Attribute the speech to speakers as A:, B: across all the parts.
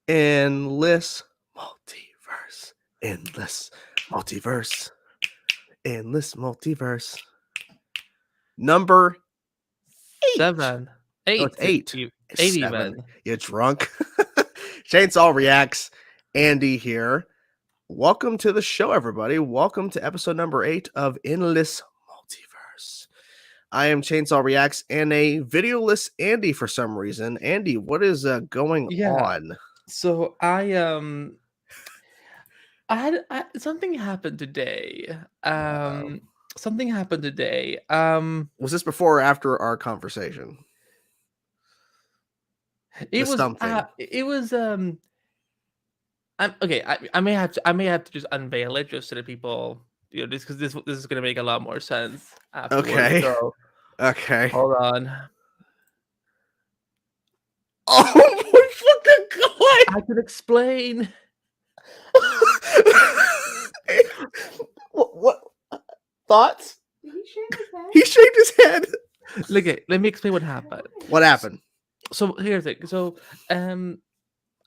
A: Endless multiverse. Endless multiverse. Endless multiverse. Number 8.
B: Seven,
A: Oh, it's
B: eight,
A: 8. It's
B: 8
A: 7.
B: even.
A: You drunk? Chainsaw Reacts. Andy here. Welcome to the show, everybody. Welcome to episode number 8 of Endless Multiverse. I am Chainsaw Reacts and a videoless Andy for some reason. Andy, what is going
B: Yeah.
A: on?
B: So I had something happened today. Something happened today.
A: Was this before or after our conversation?
B: It
A: The
B: was
A: something.
B: it was okay. I may have to just unveil it just so that people just because this is gonna make a lot more sense afterwards.
A: Okay.
B: So
A: Okay.
B: hold on.
A: Oh my fucking
B: I can explain.
A: god! what thoughts?
C: Did he shake his head?
A: He shaved his head.
B: Let me explain what happened.
A: What happened?
B: So here's the thing. So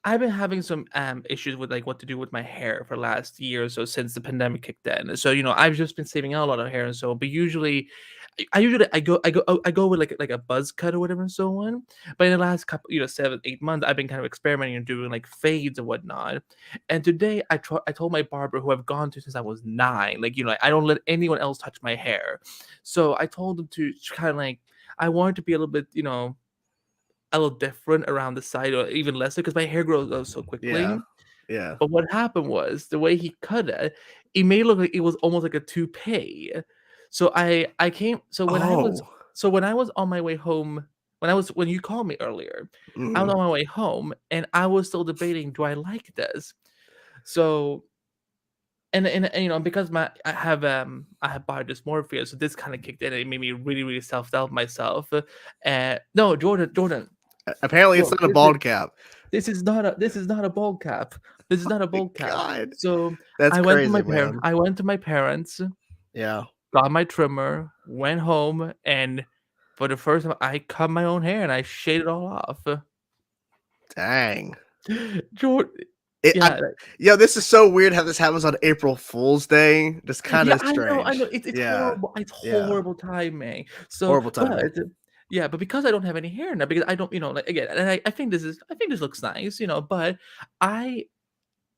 B: I've been having some issues with like what to do with my hair for the last year or so since the pandemic kicked in. So I've just been saving out a lot of hair, and so but usually I go with like a buzz cut or whatever and so on. But in the last couple 7-8 months, I've been kind of experimenting and doing like fades and whatnot. And today I told my barber, who I've gone to since I was 9, like I don't let anyone else touch my hair. So I told him to kind of like I wanted to be a little bit a little different around the side or even less because my hair grows out so quickly.
A: Yeah.
B: But what happened was the way he cut it, it made it look like it was almost like a toupee. So I came when I was on my way home when you called me earlier, I was
A: Mhm.
B: on my way home and I was still debating, do I like this? So and because I have body dysmorphia, so this kind of kicked in and it made me really really self-doubt myself. No, Jordan,
A: Apparently, it's
B: look,
A: not a bald cap.
B: this is not a bald cap. This is not a
A: My
B: bald cap.
A: God,
B: So
A: that's crazy, man.
B: I went to my parents,
A: Yeah.
B: got my trimmer, went home, and for the first time I cut my own hair and I shaved it all off.
A: Dang.
B: Jordan,
A: It, I,
B: yeah,
A: this is so weird how this happens on April Fool's Day. Just kind
B: yeah,
A: of
B: I know.
A: strange.
B: It's
A: Yeah.
B: horrible. It's
A: Yeah.
B: horrible timing. So,
A: Horrible timing.
B: but because I don't have any hair now, because I don't, like again, and I think this looks nice, but I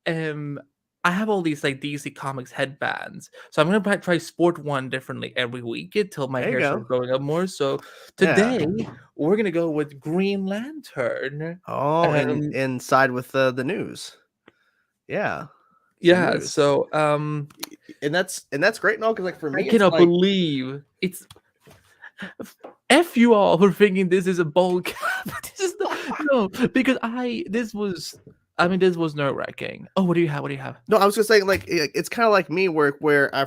B: um I have all these like DC Comics headbands, so I'm gonna try sport one differently every week until my
A: There you
B: hair
A: go.
B: starts growing up more. So
A: Yeah.
B: today we're gonna go with Green Lantern.
A: Oh, and
B: Um,
A: inside with the news. Yeah. Some
B: yeah.
A: news.
B: So
A: And that's great and all because like for
B: I
A: me it's
B: cannot
A: like
B: believe it's F you all for thinking this is a bowl cap. This is no, because this was nerve-wracking. Oh, what do you have? What do you have?
A: no, I was just saying like it's kind of like me where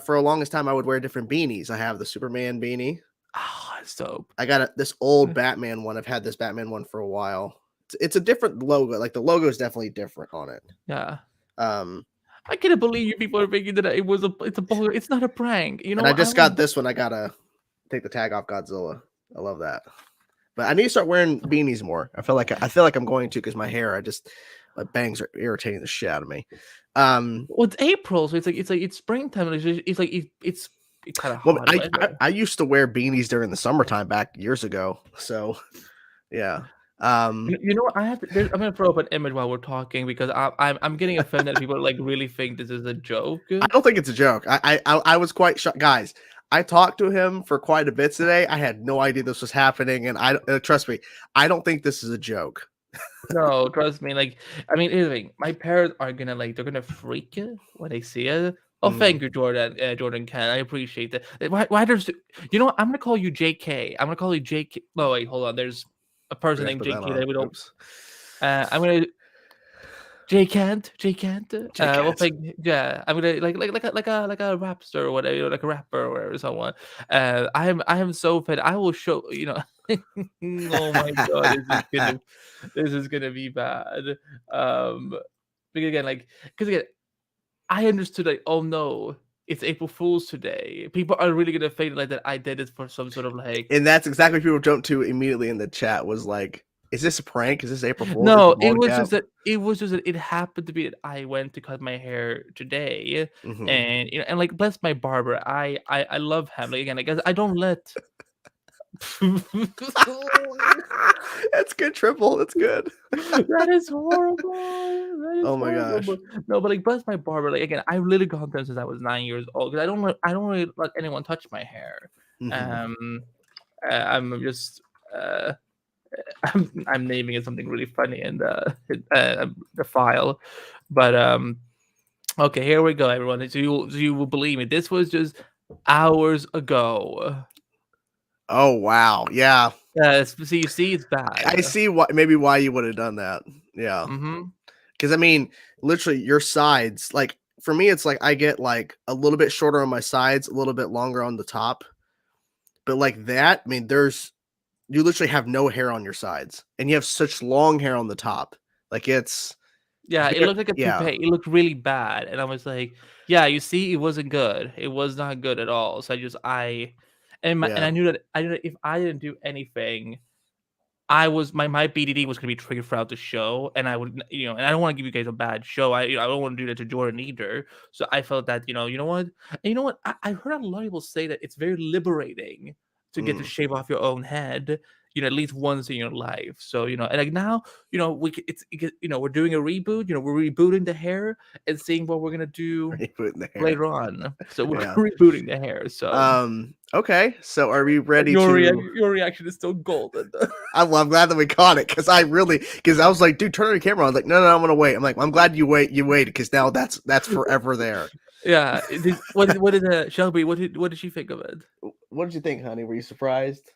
A: for a longest time I would wear different beanies. I have the Superman beanie.
B: Ah, it's dope.
A: I got this old Batman one. I've had this Batman one for a while. It's a different logo. Like the logo is definitely different on it.
B: Yeah.
A: Um,
B: I cannot believe you people are thinking that it's a bowl. It's not a prank.
A: and I just got this one. I gotta take the tag off Godzilla. I love that. But I need to start wearing beanies more. I feel like I'm going to because my hair. My bangs are irritating the shit out of me.
B: Well, it's April, so it's springtime. It's kind of
A: Well,
B: hot.
A: I used to wear beanies during the summertime back years ago. So, yeah.
B: You know what? I'm gonna throw up an image while we're talking because I'm getting offended that people like really think this is a joke.
A: I don't think it's a joke. I was quite shocked, guys. I talked to him for quite a bit today. I had no idea this was happening, and I trust me, I don't think this is a joke.
B: No, trust me. Like, I mean, here's the thing. My parents are gonna they're gonna freak when they see it. Oh, thank you, Jordan. Jordan Ken. I appreciate that. Why there's what? I'm gonna call you JK. I'm gonna call you JK. No, wait, hold on. There's a person named JK that we don't.
A: Oops.
B: I'm gonna J Kent. Well, yeah. I'm gonna like a rapster or whatever, like a rapper or whatever. Someone. I am so fed. I will show. Oh my god, this is gonna be bad. Because again, I understood like, oh no, it's April Fool's today. People are really gonna think like that I did it for some sort of like.
A: And that's exactly what people jumped to immediately in the chat was like, Is this a prank? Is this April Fool's? Is
B: No,
A: the bald cap?
B: it was just that it happened to be that I went to cut my hair today,
A: Mhm.
B: and and like bless my barber, I love him. Like again, I guess I don't let.
A: That's good, Triple. That's good.
B: That is horrible. That is
A: Oh my
B: horrible.
A: gosh.
B: But no, but like bless my barber. Like again, I've literally gone there since I was 9 years old because I don't really let anyone touch my hair.
A: Mhm.
B: I'm just uh I'm naming it something really funny in the file, but okay, here we go, everyone. So you will believe me. This was just hours ago.
A: Oh wow. Yeah.
B: So you see, it's bad.
A: I see why you would have done that. Yeah.
B: Mm-hmm.
A: Because I mean, literally your sides, like for me, it's like I get like a little bit shorter on my sides, a little bit longer on the top. But like that, I mean, you literally have no hair on your sides, and you have such long hair on the top. Like it's
B: Yeah, it looked like a
A: yeah,
B: toupee. It looked really bad, and I was like, "Yeah, you see, it wasn't good. It was not good at all." So and
A: yeah.
B: I knew that if I didn't do anything, I was my BDD was gonna be triggered throughout the show, and I would, and I don't want to give you guys a bad show. I don't want to do that to Jordan either. So I felt that, you know what, and you know what, I heard a lot of people say that it's very liberating to get to
A: Mm.
B: shave off your own head, at least once in your life. So and like now, we're doing a reboot. We're rebooting the hair and seeing what we're gonna do
A: Put in the hair.
B: later on. So we're
A: Yeah.
B: rebooting the hair. So
A: Okay. So are we ready
B: your
A: to?
B: your reaction is still golden.
A: I'm glad that we caught it because I was like, dude, turn on the camera. I was like, no, I'm gonna wait. I'm like, I'm glad you waited because now that's forever there.
B: Yeah. What did Shelby? What did she think of it?
A: What did you think, honey? Were you surprised?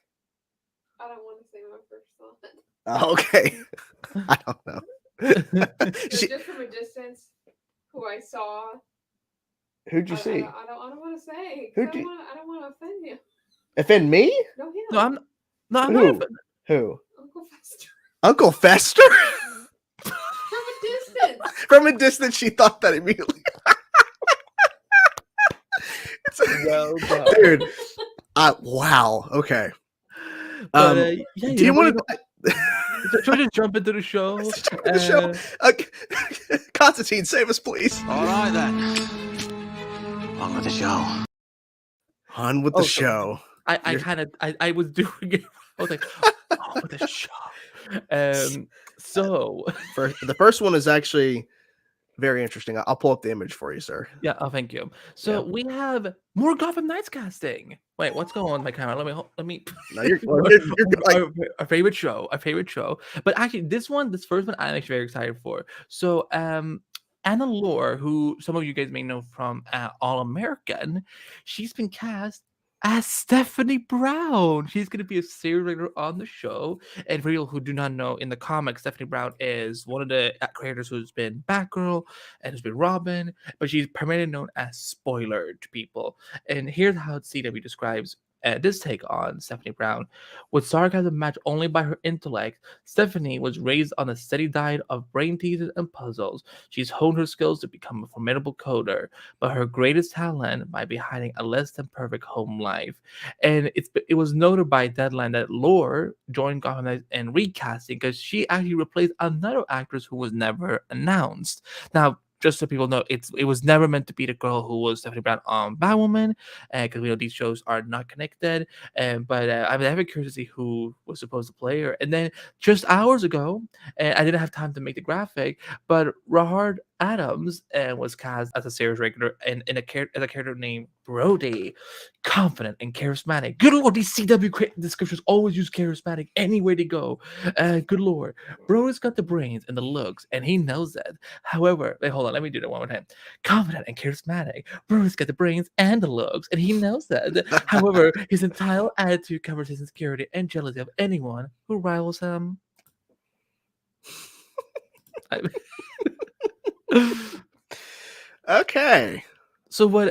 C: I don't want to say my first thought.
A: Okay. I don't know.
C: So just from a distance, who I saw.
A: Who'd you see?
C: I don't want to say.
A: I
C: don't want to offend you.
A: Offend me?
C: No, him.
B: No, I'm not.
A: Who? Who?
C: Uncle Fester.
A: Uncle Fester?
C: From a distance.
A: From a distance, she thought that immediately.
B: Well done.
A: Dude. Wow. Okay.
B: But yeah,
A: do you want to?
B: Should we just jump into the show?
A: The show. Constantine, save us, please.
D: All right then. On with the show.
A: On with the show.
B: I was doing it. I was like, oh, with the show. So
A: The first one is actually very interesting. I'll pull up the image for you, sir.
B: yeah, oh, thank you. So we have more Gotham Knights casting. Wait, what's going on with my camera? Let me.
A: No, you're like,
B: our favorite show. But actually, this first one, I'm actually very excited for. So, Anna Lore, who some of you guys may know from All American, she's been cast as Stephanie Brown. She's going to be a series regular on the show. And for people who do not know, in the comics, Stephanie Brown is one of the creators who's been Batgirl and has been Robin, but she's primarily known as Spoiler to people. And here's how CW describes this take on Stephanie Brown. With sarcasm matched only by her intellect, Stephanie was raised on a steady diet of brain teasers and puzzles. She's honed her skills to become a formidable coder, but her greatest talent might be hiding a less than perfect home life. And it was noted by Deadline that Lore joined Gotham Knights in recasting because she actually replaced another actress who was never announced. Now, just so people know, it was never meant to be the girl who was Stephanie Brown on Batwoman, because we know these shows are not connected. But I'm very curious to see who was supposed to play her. And then just hours ago, I didn't have time to make the graphic, but Rahard Adams was cast as a series regular and as a character named Brody, confident and charismatic. Good lord, these CW descriptions always use charismatic anywhere they go. Good lord, Brody's got the brains and the looks, and he knows that. However, wait, hold on, let me do that one more time. Confident and charismatic, Brody's got the brains and the looks, and he knows that. However, his entire attitude covers his insecurity and jealousy of anyone who rivals him.
A: okay.
B: So what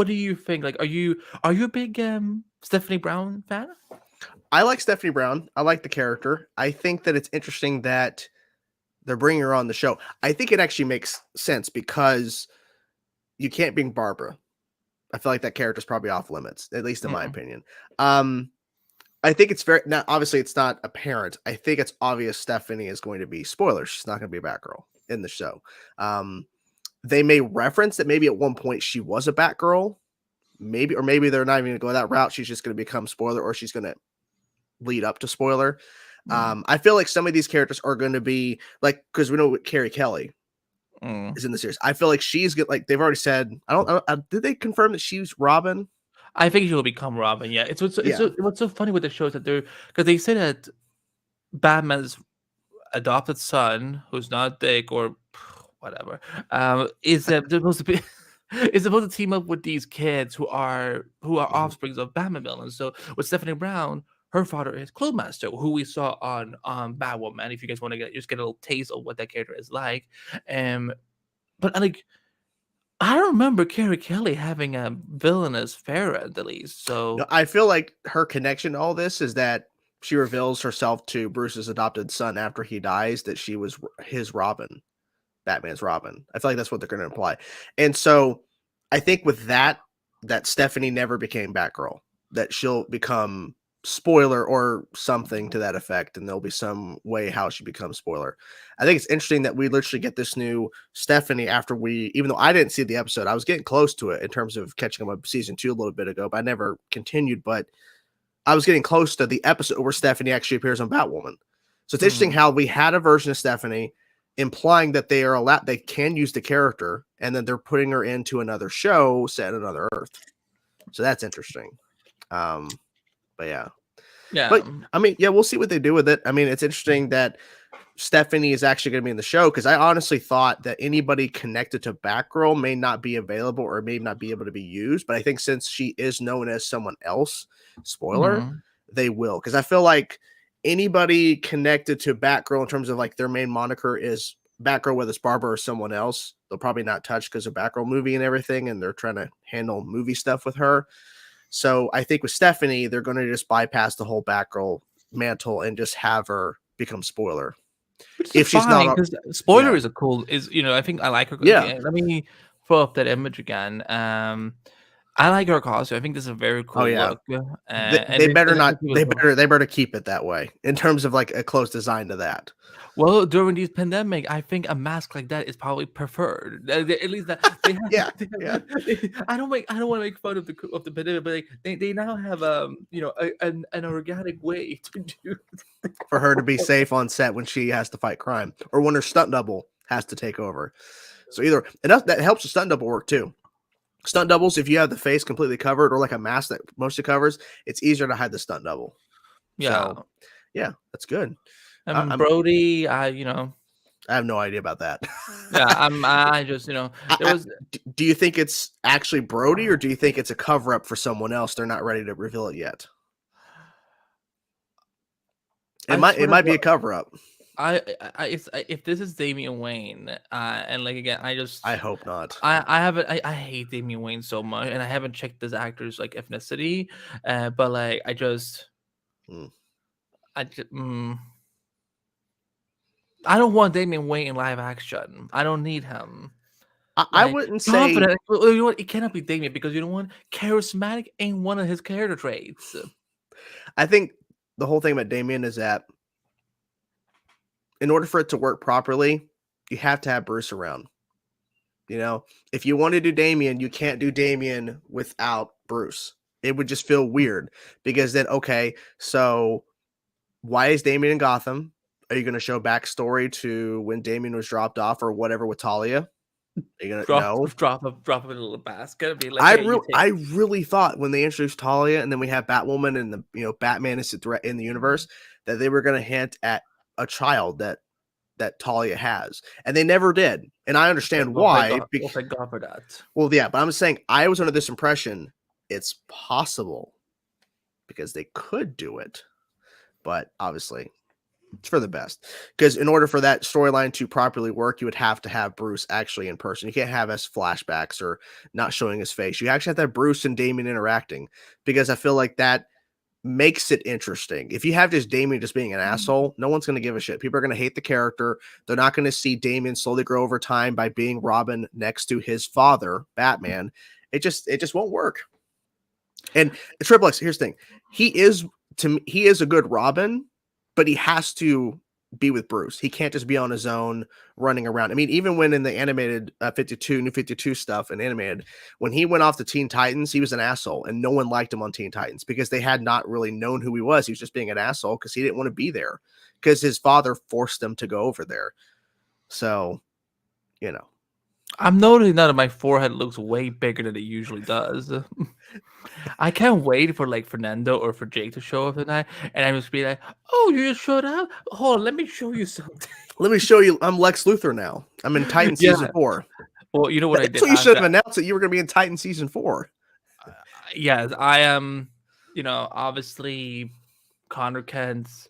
B: do you think? Like, are you a big Stephanie Brown fan?
A: I like Stephanie Brown. I like the character. I think that it's interesting that they're bringing her on the show. I think it actually makes sense because you can't bring Barbara. I feel like that character's probably off limits, at least in my opinion. I think it's very now. Obviously, it's not apparent. I think it's obvious Stephanie is going to be spoiler. She's not going to be a Batgirl in the show. They may reference that maybe at one point she was a Batgirl, maybe, or maybe they're not even going to go that route. She's just going to become spoiler, or she's going to lead up to spoiler. I feel like some of these characters are going to be like, because we know Carrie Kelly is in the series. I feel like she's good. Like they've already said. I don't. Did they confirm that she's Robin?
B: I think she'll become Robin. Yeah, what's so funny with the show is that because they say that Batman's adopted son, who's not Dick or whatever, is supposed to be is supposed to team up with these kids who are offsprings of Batman villains. So with Stephanie Brown, her father is Clotemaster, who we saw on Batwoman. If you guys want to get a little taste of what that character is like, but like. I don't remember Carrie Kelly having a villainous parent, at least. So
A: No, I feel like her connection to all this is that she reveals herself to Bruce's adopted son after he dies, that she was his Robin, Batman's Robin. I feel like that's what they're going to imply. And so I think with that Stephanie never became Batgirl, that she'll become spoiler or something to that effect, and there'll be some way how she becomes spoiler. I think it's interesting that we literally get this new Stephanie after even though I didn't see the episode, I was getting close to it in terms of catching up on season 2 a little bit ago, but I never continued. But I was getting close to the episode where Stephanie actually appears on Batwoman. So it's interesting how we had a version of Stephanie implying that they can use the character, and then they're putting her into another show set in another Earth. So that's interesting. But yeah. But I mean, yeah, we'll see what they do with it. I mean, it's interesting that Stephanie is actually going to be in the show, because I honestly thought that anybody connected to Batgirl may not be available or may not be able to be used. But I think since she is known as someone else, spoiler, they will. Because I feel like anybody connected to Batgirl in terms of like their main moniker is Batgirl, whether it's Barbara or someone else, they'll probably not touch because of Batgirl movie and everything, and they're trying to handle movie stuff with her. So I think with Stephanie, they're going to just bypass the whole Batgirl mantle and just have her become spoiler.
B: If she's not, because spoiler is I think I like her.
A: Yeah.
B: Let me throw up that image again. I like her costume. I think this is a very cool look.
A: They better keep it that way in terms of like a close design to that.
B: Well, during these pandemic, I think a mask like that is probably preferred. At least that they have, I don't want to make fun of the pandemic, but they now have an organic way to do
A: for her to be safe on set when she has to fight crime, or when her stunt double has to take over. So that helps the stunt double work too. Stunt doubles, if you have the face completely covered or like a mask that mostly covers, it's easier to hide the stunt double.
B: Yeah.
A: So, yeah, that's good.
B: Brody, I
A: have no idea about that.
B: I just,
A: do you think it's actually Brody, or do you think it's a cover up for someone else? They're not ready to reveal it yet. It might be a cover up.
B: If this is Damian Wayne, and like again,
A: I hope not.
B: I hate Damian Wayne so much, and I haven't checked this actor's like ethnicity, but like I don't want Damian Wayne in live action. I don't need him.
A: I wouldn't say.
B: You know what? It cannot be Damian, because you know what? Charismatic ain't one of his character traits.
A: I think the whole thing about Damian is that in order for it to work properly, you have to have Bruce around. If you want to do Damian, you can't do Damian without Bruce. It would just feel weird, because then, okay, so why is Damian in Gotham? Are you going to show backstory to when Damian was dropped off or whatever with Talia? Are you going to
B: drop him in a little basket? Be like,
A: I really thought when they introduced Talia and then we have Batwoman and the Batman is a threat in the universe, that they were going to hint at a child that Talia has, and they never did. And I understand why.
B: Thank God for that.
A: Well, yeah, but I'm saying I was under this impression it's possible because they could do it, but obviously it's for the best, because in order for that storyline to properly work, you would have to have Bruce actually in person. You can't have us flashbacks or not showing his face. You actually have to have Bruce and Damian interacting, because I feel like that makes it interesting. If you have just Damian just being an asshole, no one's going to give a shit. People are going to hate the character. They're not going to see Damian slowly grow over time by being Robin next to his father, Batman. It just won't work. And Triple X, here's the thing. He is to me, he is a good Robin, but he has to be with Bruce. He can't just be on his own running around. I mean, even when in the animated 52, New 52 stuff and animated, when he went off to Teen Titans, he was an asshole and no one liked him on Teen Titans because they had not really known who he was. He was just being an asshole because he didn't want to be there because his father forced him to go over there. So, you know.
B: I'm noticing now that my forehead looks way bigger than it usually does. I can't wait for like Fernando or for Jake to show up tonight, and I just be like, "Oh, you just showed up? Hold on, let me show you something."
A: Let me show you. I'm Lex Luthor now. I'm in Titan season 4.
B: Well, you know what I
A: That's
B: did.
A: what you should have
B: after-
A: announced that you were going to be in Titan season 4.
B: Yes, I am. Obviously, Connor Kent's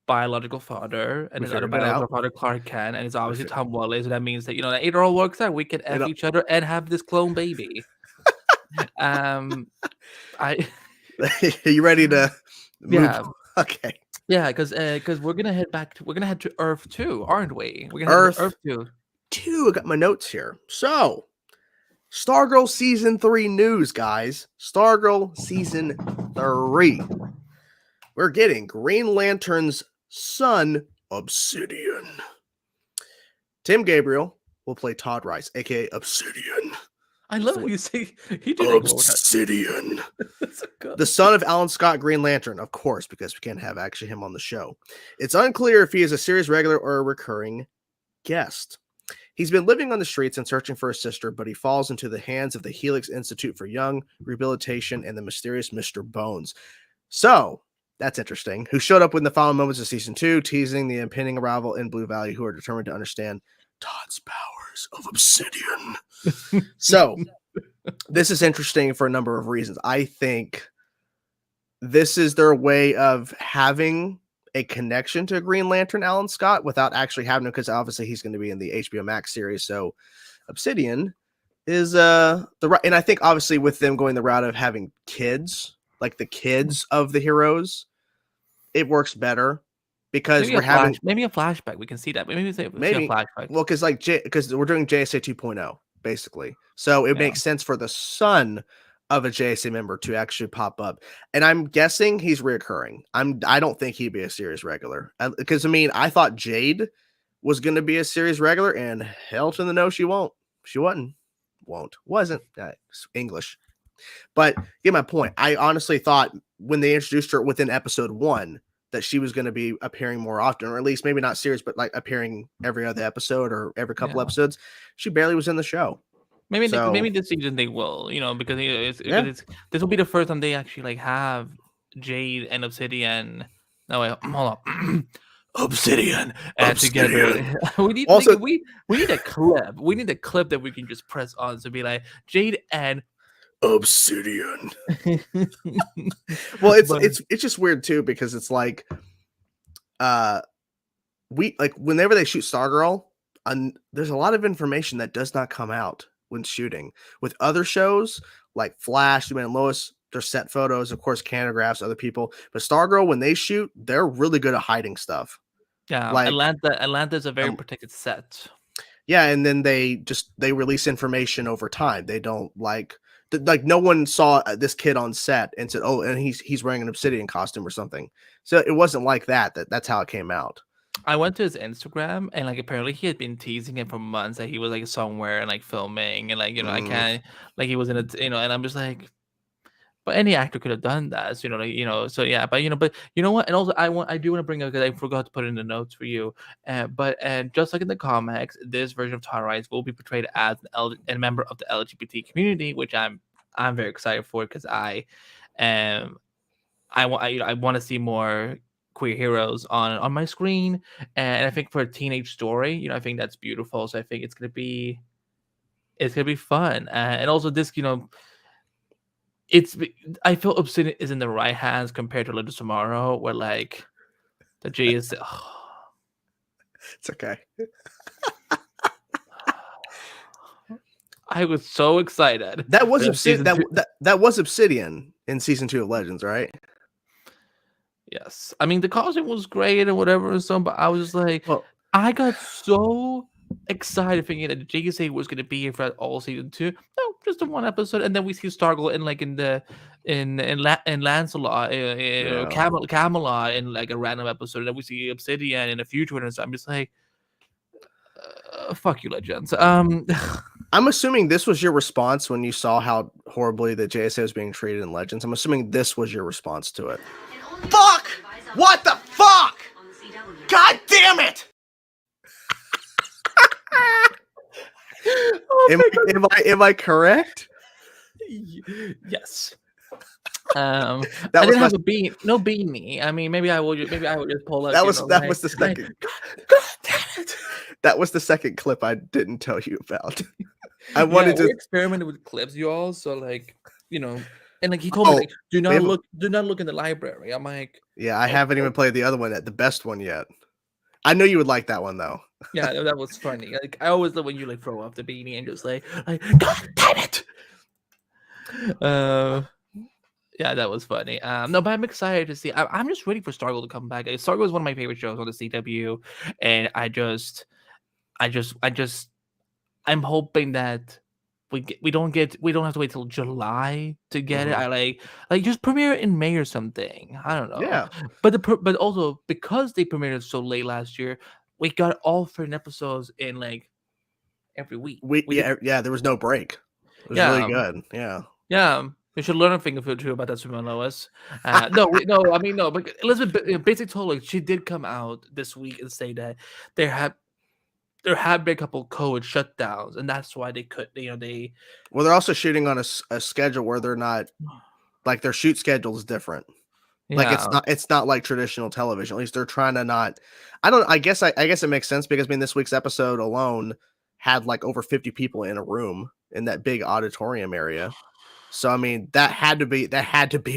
B: biological father, and
A: We
B: his other
A: figured that
B: biological
A: out.
B: father, Clark Kent, and it's obviously
A: fi-
B: Tom Welling. So that means that that it all works out. We can F
A: all-
B: each other and have this clone baby. I
A: Are you ready to move?
B: yeah.
A: Okay.
B: Yeah, because we're gonna head to Earth too, aren't we? We're gonna head to
A: Earth
B: Earth too.
A: 2. I got my notes here. So, Stargirl season 3 news, guys. Stargirl season 3. We're getting Green Lantern's son, Obsidian. Tim Gabriel will play Todd Rice, aka Obsidian.
B: I love how you say he did it.
A: Obsidian.
B: That's so good.
A: The son of Alan Scott, Green Lantern, of course, because we can't have actually him on the show. It's unclear if he is a series regular or a recurring guest. He's been living on the streets and searching for his sister, but he falls into the hands of the Helix Institute for Young Rehabilitation and the mysterious Mr. Bones. So, that's interesting. Who showed up in the final moments of season 2, teasing the impending arrival in Blue Valley, who are determined to understand Todd's powers of Obsidian. So, this is interesting for a number of reasons. I think this is their way of having a connection to Green Lantern Alan Scott without actually having him, because obviously he's going to be in the HBO Max series. So Obsidian is the right, and I think obviously with them going the route of having kids, like the kids of the heroes, it works better because
B: Maybe
A: we're having
B: maybe a flashback. We can see that. Maybe see a
A: maybe
B: flashback.
A: well, because we're doing JSA 2.0 basically, so it makes sense for the son of a JSA member to actually pop up, and I'm guessing he's reoccurring. I don't think he'd be a series regular because I mean I thought Jade was going to be a series regular, and hell to the no, she wasn't English, but get my point. I honestly thought when they introduced her within episode 1 that she was going to be appearing more often, or at least maybe not series, but like appearing every other episode or every couple episodes. She barely was in the show.
B: Maybe
A: So-
B: maybe this season they will, because
A: Yeah.
B: this will be the first time they actually like have Jade and Obsidian. No wait, hold on. Obsidian together. we need
A: Also-
B: we need a clip. We need a clip that we can just press on to be like Jade and
A: Obsidian. Well, it's
B: But-
A: it's just weird too because it's like we like whenever they shoot Stargirl, there's a lot of information that does not come out when shooting. With other shows like Flash, Superman and Lois, their set photos, of course, canographs, other people. But Stargirl, when they shoot, they're really good at hiding stuff.
B: Yeah,
A: like-
B: Atlanta's a very protected set.
A: Yeah, and then they release information over time. They don't like no one saw this kid on set and said, "Oh, and he's wearing an Obsidian costume or something." So it wasn't like that. That's how it came out.
B: I went to his Instagram and like apparently he had been teasing it for months that he was like somewhere and like filming and like I can't like he was in a and I'm just like, but any actor could have done that, so so yeah, but but you know what, and also I do want to bring up because I forgot to put it in the notes for you, but just like in the comics, this version of Todd Rice will be portrayed as a member of the LGBT community, which I'm very excited for because I want to see more queer heroes on my screen, and I think for a teenage story, I think that's beautiful. So I think it's gonna be fun, and also this, I feel Obsidian is in the right hands compared to Little Tomorrow, where like the J is.
A: It's okay.
B: I was so excited.
A: That was
B: for
A: Obsidian.
B: season two.
A: That was Obsidian in season 2 of Legends, right?
B: Yes, I mean the costume was great and whatever and so, but I was just like,
A: Well,
B: I got so excited thinking that JSA was going to be here for all season 2. No, just the one episode, and then we see Stargirl in in Lancelot,
A: Yeah.
B: Camelot in like a random episode, and then we see Obsidian in the future, and so I'm just like, fuck you, Legends.
A: I'm assuming this was your response when you saw how horribly the JSA was being treated in Legends. I'm assuming this was your response to it. Fuck! What the fuck? God damn it! Am I correct?
B: Yes.
A: That
B: I
A: was
B: didn't
A: my,
B: have no beanie. I mean, maybe I would just pull up.
A: that
B: you
A: was
B: know,
A: that
B: like,
A: was the
B: like,
A: second.
B: God damn it!
A: That was the second clip I didn't tell you about. I
B: Yeah,
A: wanted
B: we
A: to.
B: experimented with clips, you all. So like, you know, and like he told me,
A: Oh,
B: like, do
A: we have
B: not
A: a-
B: look in the library. I'm like,
A: yeah, I haven't even played the other one yet, the best one yet. I know you would like that one though.
B: yeah, that was funny. Like I always love when you like throw off the beanie and just like God damn it. Yeah, that was funny. No, but I'm excited to see. I'm just waiting for Stargirl to come back. Stargirl is one of my favorite shows on the CW, and I'm hoping that we don't have to wait till July to get it.
A: Mhm.
B: I like just premiere it in May or something. I don't know.
A: Yeah,
B: But also because they premiered it so late last year, we got all 13 episodes in like every week.
A: yeah. There was no break. It was really
B: Yeah.
A: good. Yeah.
B: Yeah, we should learn a thing or two about that Superman Lois. No, I mean no, but Elizabeth basically told like she did come out this week and say that there have been a couple COVID shutdowns, and that's why they could, they
A: Well, they're also shooting on a schedule where they're not like their shoot schedule is different. Like
B: yeah
A: it's not like traditional television. At least they're trying to not. I guess it makes sense because I mean this week's episode alone had like over 50 people in a room in that big auditorium area. So I mean that had to be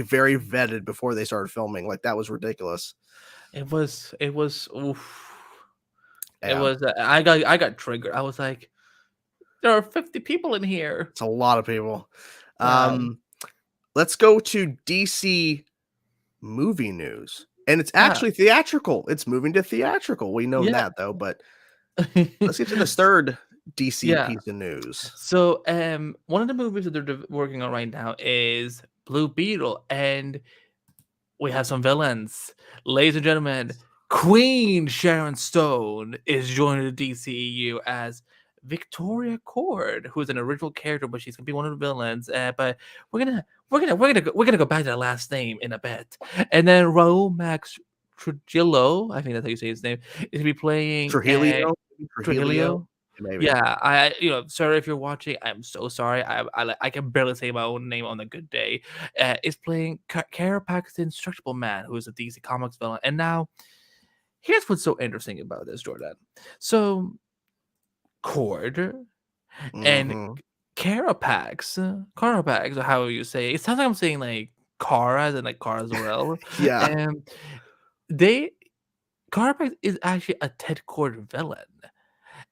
A: very vetted before they started filming. Like that was ridiculous.
B: it was oof. It
A: Yeah,
B: was I got triggered. I was like, there are 50 people in here.
A: it's a lot of people.
B: Yeah.
A: Let's go to DC movie news. And it's
B: Yeah.
A: actually theatrical. It's moving to theatrical. We know
B: Yeah.
A: that though, but let's get to this third DC
B: Yeah.
A: piece of news.
B: So, one of the movies that they're working on right now is Blue Beetle, and we have some villains. Ladies and gentlemen, Queen Sharon Stone is joining the DCEU as Victoria Cord, who is an original character, but she's gonna be one of the villains. But we're gonna go back to that last name in a bit. And then Raul Max Trujillo, I think that's how you say his name, is gonna be playing Trujillo.
A: Maybe.
B: Yeah, sorry if you're watching. I'm so sorry. I can barely say my own name on a good day. Is playing Kara Paxton's Indestructible Man, who is a DC Comics villain. And now, here's what's so interesting about this, Jordan. So, Cord and
A: Mhm.
B: Carapax, or how you say it. Sounds like I'm saying like Kara as in like Kara as well.
A: Yeah.
B: And Carapax is actually a Ted Cord villain.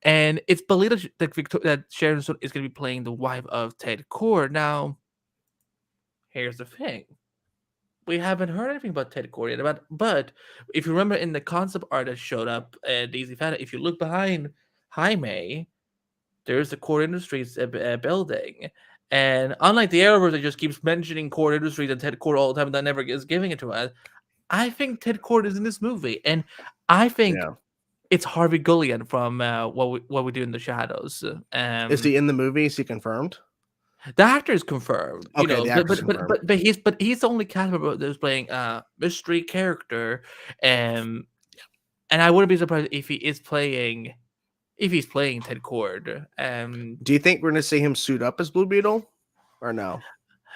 B: And it's believed that Sharon Stone is going to be playing the wife of Ted Cord. Now, here's the thing. We haven't heard anything about Ted Cord yet. But if you remember in the concept art that showed up at DC Fan, if you look behind Jaime, there's the Cord Industries building. And unlike the Arrowverse that just keeps mentioning Cord Industries and Ted Cord all the time that never is giving it to us, I think Ted Cord is in this movie. And I think it's Harvey Gullion from what we do in the shadows.
A: Is he in the movie? Is he confirmed?
B: The actor is confirmed.
A: Okay, the actor's confirmed.
B: But he's the only cast member that's playing a mystery character, and I wouldn't be surprised if he's playing Ted Cord.
A: Do you think we're gonna see him suit up as Blue Beetle, or no?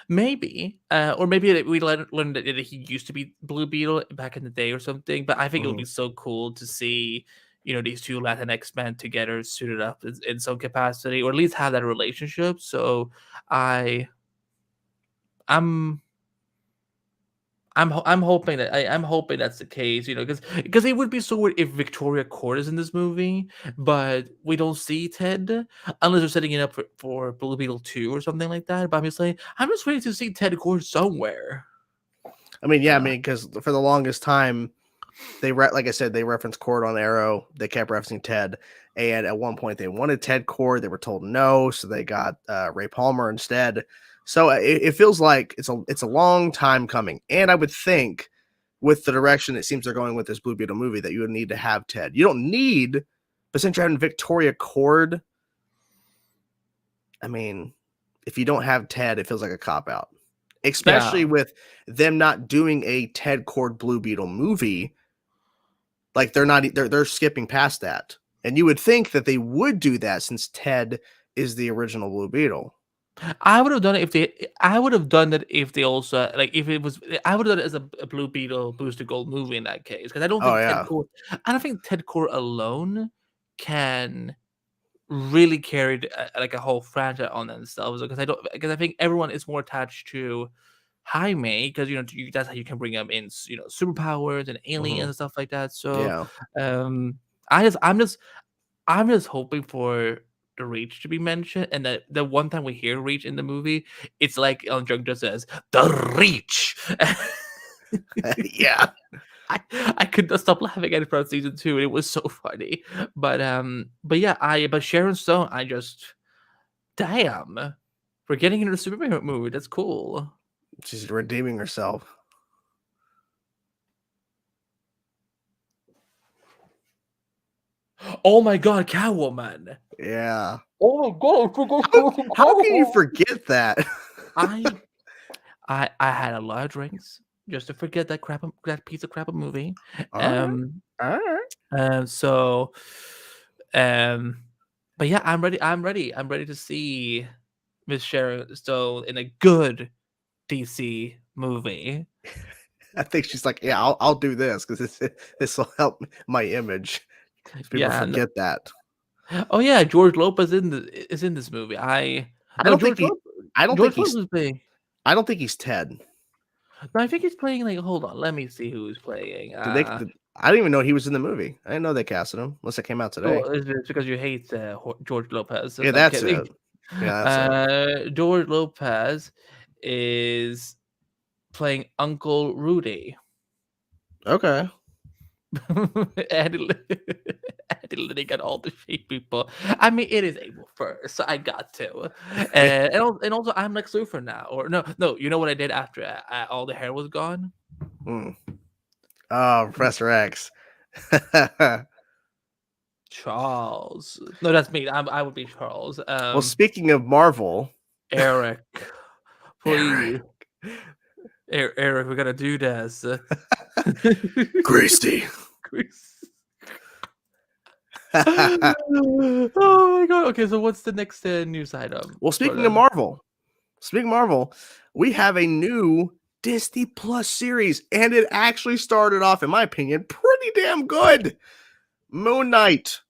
B: Maybe, or maybe we learned that he used to be Blue Beetle back in the day or something. But I think it would be so cool to see, these two Latinx men together suited up in some capacity, or at least have that relationship. So I'm hoping that's the case, because it would be so weird if Victoria Cord is in this movie, but we don't see Ted unless they're setting it up for Blue Beetle 2 or something like that. But I'm just waiting to see Ted Cord somewhere.
A: I mean, because for the longest time, like I said, they referenced Cord on Arrow. They kept referencing Ted, and at one point they wanted Ted Cord. They were told no, so they got Ray Palmer instead. So it feels like it's a long time coming, and I would think with the direction it seems they're going with this Blue Beetle movie that you would need to have Ted. You don't need, but since you're having Victoria Cord, I mean, if you don't have Ted, it feels like a cop out, especially
B: Yeah.
A: with them not doing a Ted Cord Blue Beetle movie. Like they're skipping past that, and you would think that they would do that since Ted is the original Blue Beetle.
B: I would have done it if they. I would have done it if they also like if it was. I would have done it as a Blue Beetle Booster Gold movie in that case because I don't
A: Oh
B: think
A: yeah,
B: I don't think Ted Core alone can really carry like a whole franchise on themselves because I think everyone is more attached to Jaime because that's how you can bring them in superpowers and aliens and stuff like that. So
A: yeah.
B: um, I just I'm just hoping for the Reach to be mentioned, and that the one time we hear Reach in the movie, it's like Jung just says the Reach.
A: Yeah.
B: I could not stop laughing at it from season 2. It was so funny, but yeah, but Sharon Stone, I just damn for getting into the Superman movie. That's cool.
A: She's redeeming herself.
B: Oh my god, Catwoman!
A: Yeah.
B: Oh my god, I forgot
A: How can you
B: Catwoman.
A: forget that?
B: I I had a lot of drinks just to forget that piece of crap of movie.
A: All right.
B: Um,
A: All right.
B: so, um, but yeah, I'm ready. I'm ready. I'm ready to see Miss Sharon Stone in a good DC movie.
A: I think she's like, yeah, I'll do this because this will help my image. People
B: Yeah.
A: forget that.
B: Oh yeah, George Lopez is in this movie.
A: I
B: No,
A: don't think he. I don't think
B: George Lopez
A: he's.
B: is playing.
A: I don't think he's Ted.
B: No, I think he's playing like. Hold on, let me see who's playing.
A: I didn't even know he was in the movie. I didn't know they casted him unless it came out today.
B: Oh, is it because you hate George Lopez?
A: Yeah,
B: I'm
A: that's
B: kidding.
A: it. Yeah, that's it.
B: George Lopez is playing Uncle Rudy.
A: Okay.
B: Eddie Liddy got all the shade people. I mean, it is April 1st, so I got to. And also, I'm Lex Luthor now. Or no. You know what I did after all the hair was gone?
A: Oh, Professor X.
B: Charles. No, that's me. I would be Charles.
A: Well, speaking of Marvel,
B: Eric, please. Eric, we're gonna do this.
A: Gracie.
B: Oh my god. Okay, so what's the next news item?
A: Well, speaking of Marvel, we have a new Disney Plus series, and it actually started off, in my opinion, pretty damn good. Moon Knight.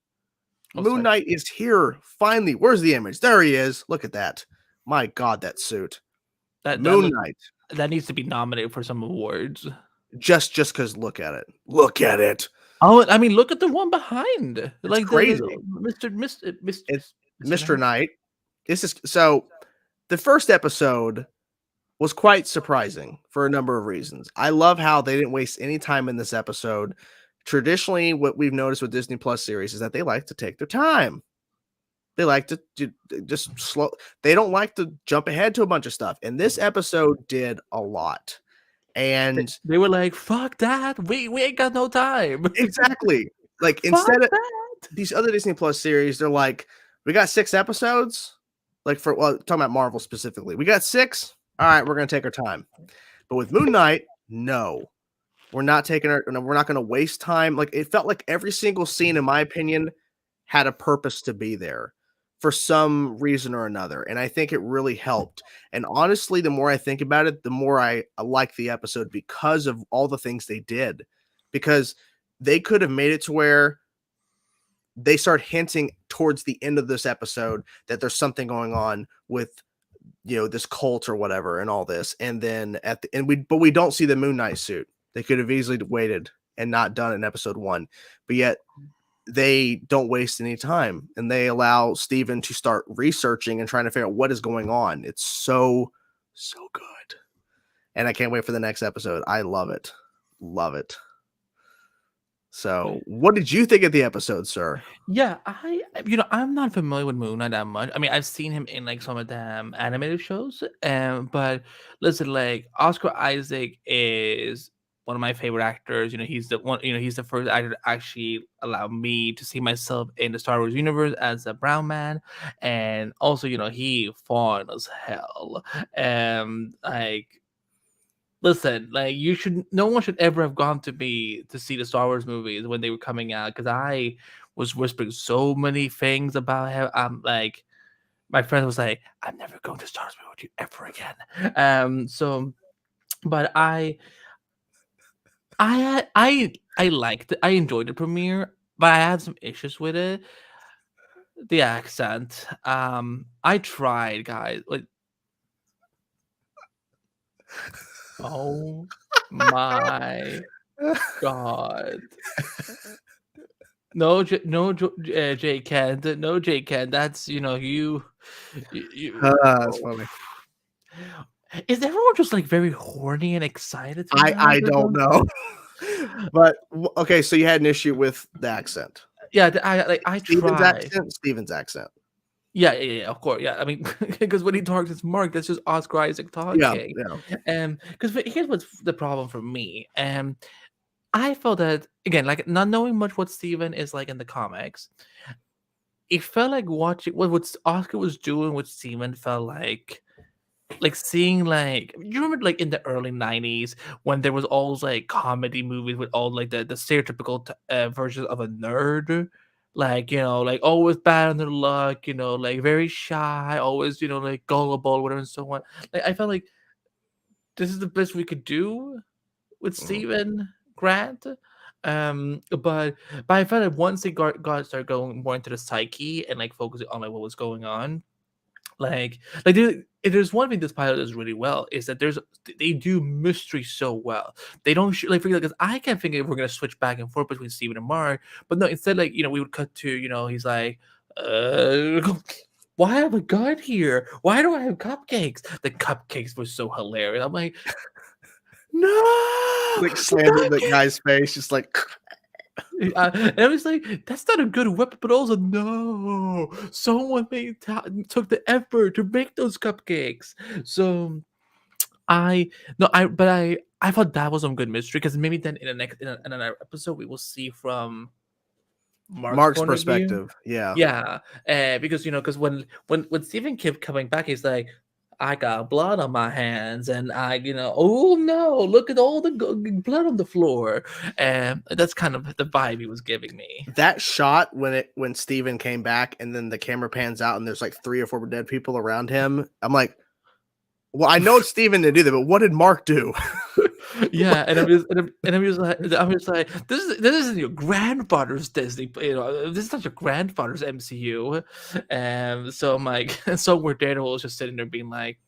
A: Moon Knight is here finally. Where's the image? There he is. Look at that. My God, that suit. Moon Knight.
B: That needs to be nominated for some awards.
A: Just because look at it. Look at it.
B: Oh, I mean, look at the one behind.
A: It's
B: like
A: crazy.
B: Mr.
A: Knight. This is so. The first episode was quite surprising for a number of reasons. I love how they didn't waste any time in this episode. Traditionally, what we've noticed with Disney Plus series is that they like to take their time. They like to just slow. They don't like to jump ahead to a bunch of stuff. And this episode did a lot. And
B: they were like, "Fuck that! We ain't got no time."
A: Exactly. Like instead of these other Disney Plus series, they're like, "We got 6 episodes." Like talking about Marvel specifically, we got 6. All right, we're gonna take our time. But with Moon Knight, no, we're not going to waste time. Like it felt like every single scene, in my opinion, had a purpose to be there for some reason or another. And I think it really helped. And honestly, the more I think about it, the more I like the episode because of all the things they did. Because they could have made it to where they start hinting towards the end of this episode that there's something going on with, this cult or whatever and all this. And then but we don't see the Moon Knight suit. They could have easily waited and not done it in episode 1. But yet they don't waste any time, and they allow Steven to start researching and trying to figure out what is going on. It's so good. And I can't wait for the next episode. I love it. Love it. So, what did you think of the episode, sir?
B: Yeah, I'm not familiar with Moon Knight that much. I mean, I've seen him in like some of the animated shows, but listen, like Oscar Isaac is one of my favorite actors. He's the one. He's the first actor to actually allow me to see myself in the Star Wars universe as a brown man, and also, he fun as hell. Like, listen, like no one should ever have gone to me to see the Star Wars movies when they were coming out, because I was whispering so many things about him. Like, my friend was like, "I'm never going to Star Wars movie with you ever again." But I liked it. I enjoyed the premiere, but I had some issues with it. The accent. I tried, guys. Like, oh my god. No, J Kent. No, J Kent. That's you.
A: That's
B: Oh.
A: funny.
B: Is everyone just like very horny and excited
A: I
B: tonight or
A: don't
B: something?
A: know. But okay, so you had an issue with the accent.
B: Yeah, I
A: Steven's
B: tried.
A: accent, Steven's accent.
B: Yeah, of course. Yeah, I mean, because when he talks, it's Mark. That's just Oscar Isaac
A: Yeah,
B: talking.
A: yeah.
B: Because here's what's the problem for me. I felt that, again, like, not knowing much what Steven is like in the comics, it felt like watching what Oscar was doing with Steven felt like seeing, like, you remember like in the early 90s when there was always like comedy movies with all like the stereotypical versions of a nerd, like, like always bad on their luck, like very shy, always, like gullible, whatever, and so on. Like, I felt like this is the best we could do with Steven Grant. But I felt like once they got started going more into the psyche and like focusing on like what was going on, like there's one thing this pilot does really well, is that they do mystery so well. They don't like, figure, because I can't think if we're gonna switch back and forth between Steven and Mark, but no, instead, like, we would cut to, he's like, why have a gun here? Why do I have cupcakes? The cupcakes were so hilarious. I'm like, no,
A: Like slamming the guy's face, just like
B: and I was like, that's not a good weapon, but also, no, someone took the effort to make those cupcakes. So I no, I thought that was some good mystery, because maybe then in the next in another episode we will see from Mark's
A: Mark's
B: point of view.
A: perspective. Yeah.
B: Yeah, because because when Stephen kept coming back, he's like, I got blood on my hands, and oh no, look at all the blood on the floor. And that's kind of the vibe he was giving me.
A: That shot when Steven came back and then the camera pans out and there's like 3 or 4 dead people around him, I'm like, well, I know it's Steven to do that, but what did Mark do?
B: Yeah, and I'm just like, this isn't your grandfather's Disney, this is not your grandfather's MCU. So I'm like, so we're Daredevil was just sitting there being like,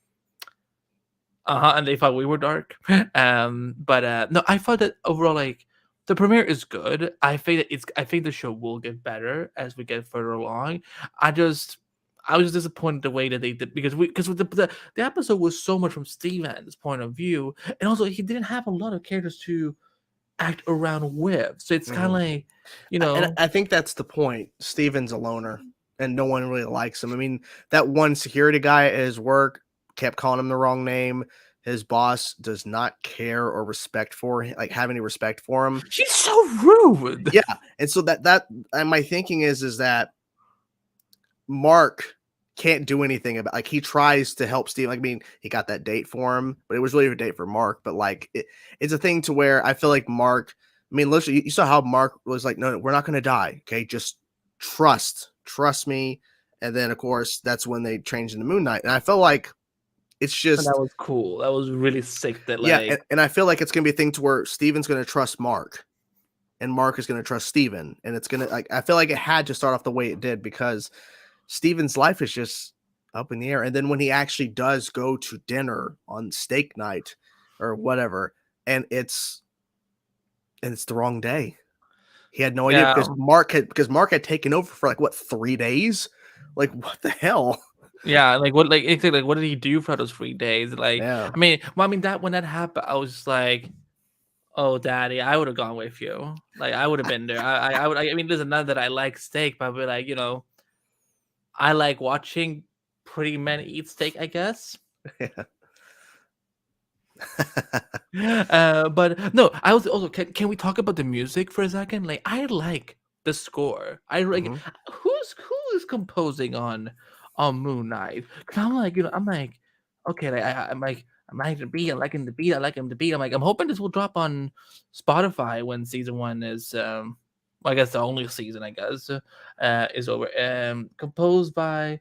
B: and they thought we were dark. But no, I thought that overall, like, the premiere is good. I think the show will get better as we get further along. I was disappointed the way that they did, because with the episode was so much from Steven's point of view, and also he didn't have a lot of characters to act around with. So it's kind of like,
A: And I think that's the point. Steven's a loner and no one really likes him. I mean, that one security guy at his work kept calling him the wrong name. His boss does not care or respect for him, like have any respect for him.
B: she's so rude.
A: Yeah. And so that and my thinking is that Mark can't do anything about, like, he tries to help Steve. Like, I mean, he got that date for him, but it was really a date for Mark. But like, it's a thing to where I feel like Mark, I mean, literally, you saw how Mark was like, no, we're not going to die. Okay. Just trust me. And then of course, that's when they changed into Moon Knight. And I feel like it's
B: And
A: just,
B: that was cool. That was really sick. That, like,
A: yeah. And I feel like it's going to be a thing to where Steven's going to trust Mark and Mark is going to trust Steven. And it's going to, like, I feel like it had to start off the way it did, because Steven's life is just up in the air. And then when he actually does go to dinner on steak night or whatever, and it's the wrong day. He had no idea, because Mark had taken over for like, what, 3 days? Like, what the hell?
B: Yeah, like, what, like, exactly, like, what did he do for those 3 days? Like,
A: Yeah.
B: I mean, that when that happened, I was just like, Oh, daddy, I would have gone with you. Like, I would have been there. I would. I mean, listen, not that I like steak, but I'd be like, I like watching pretty men eat steak, I guess. But no, I was also. Can we talk about the music for a second? Like, I like the score. I like
A: Mhm.
B: who is composing on Moon Knight? Because I'm like, I'm like, okay, like I'm like. I'm liking the beat. I'm liking the beat. I like him the beat. I'm like, I'm hoping this will drop on Spotify when season 1 is well, I guess the only season, I guess, is over. Composed by,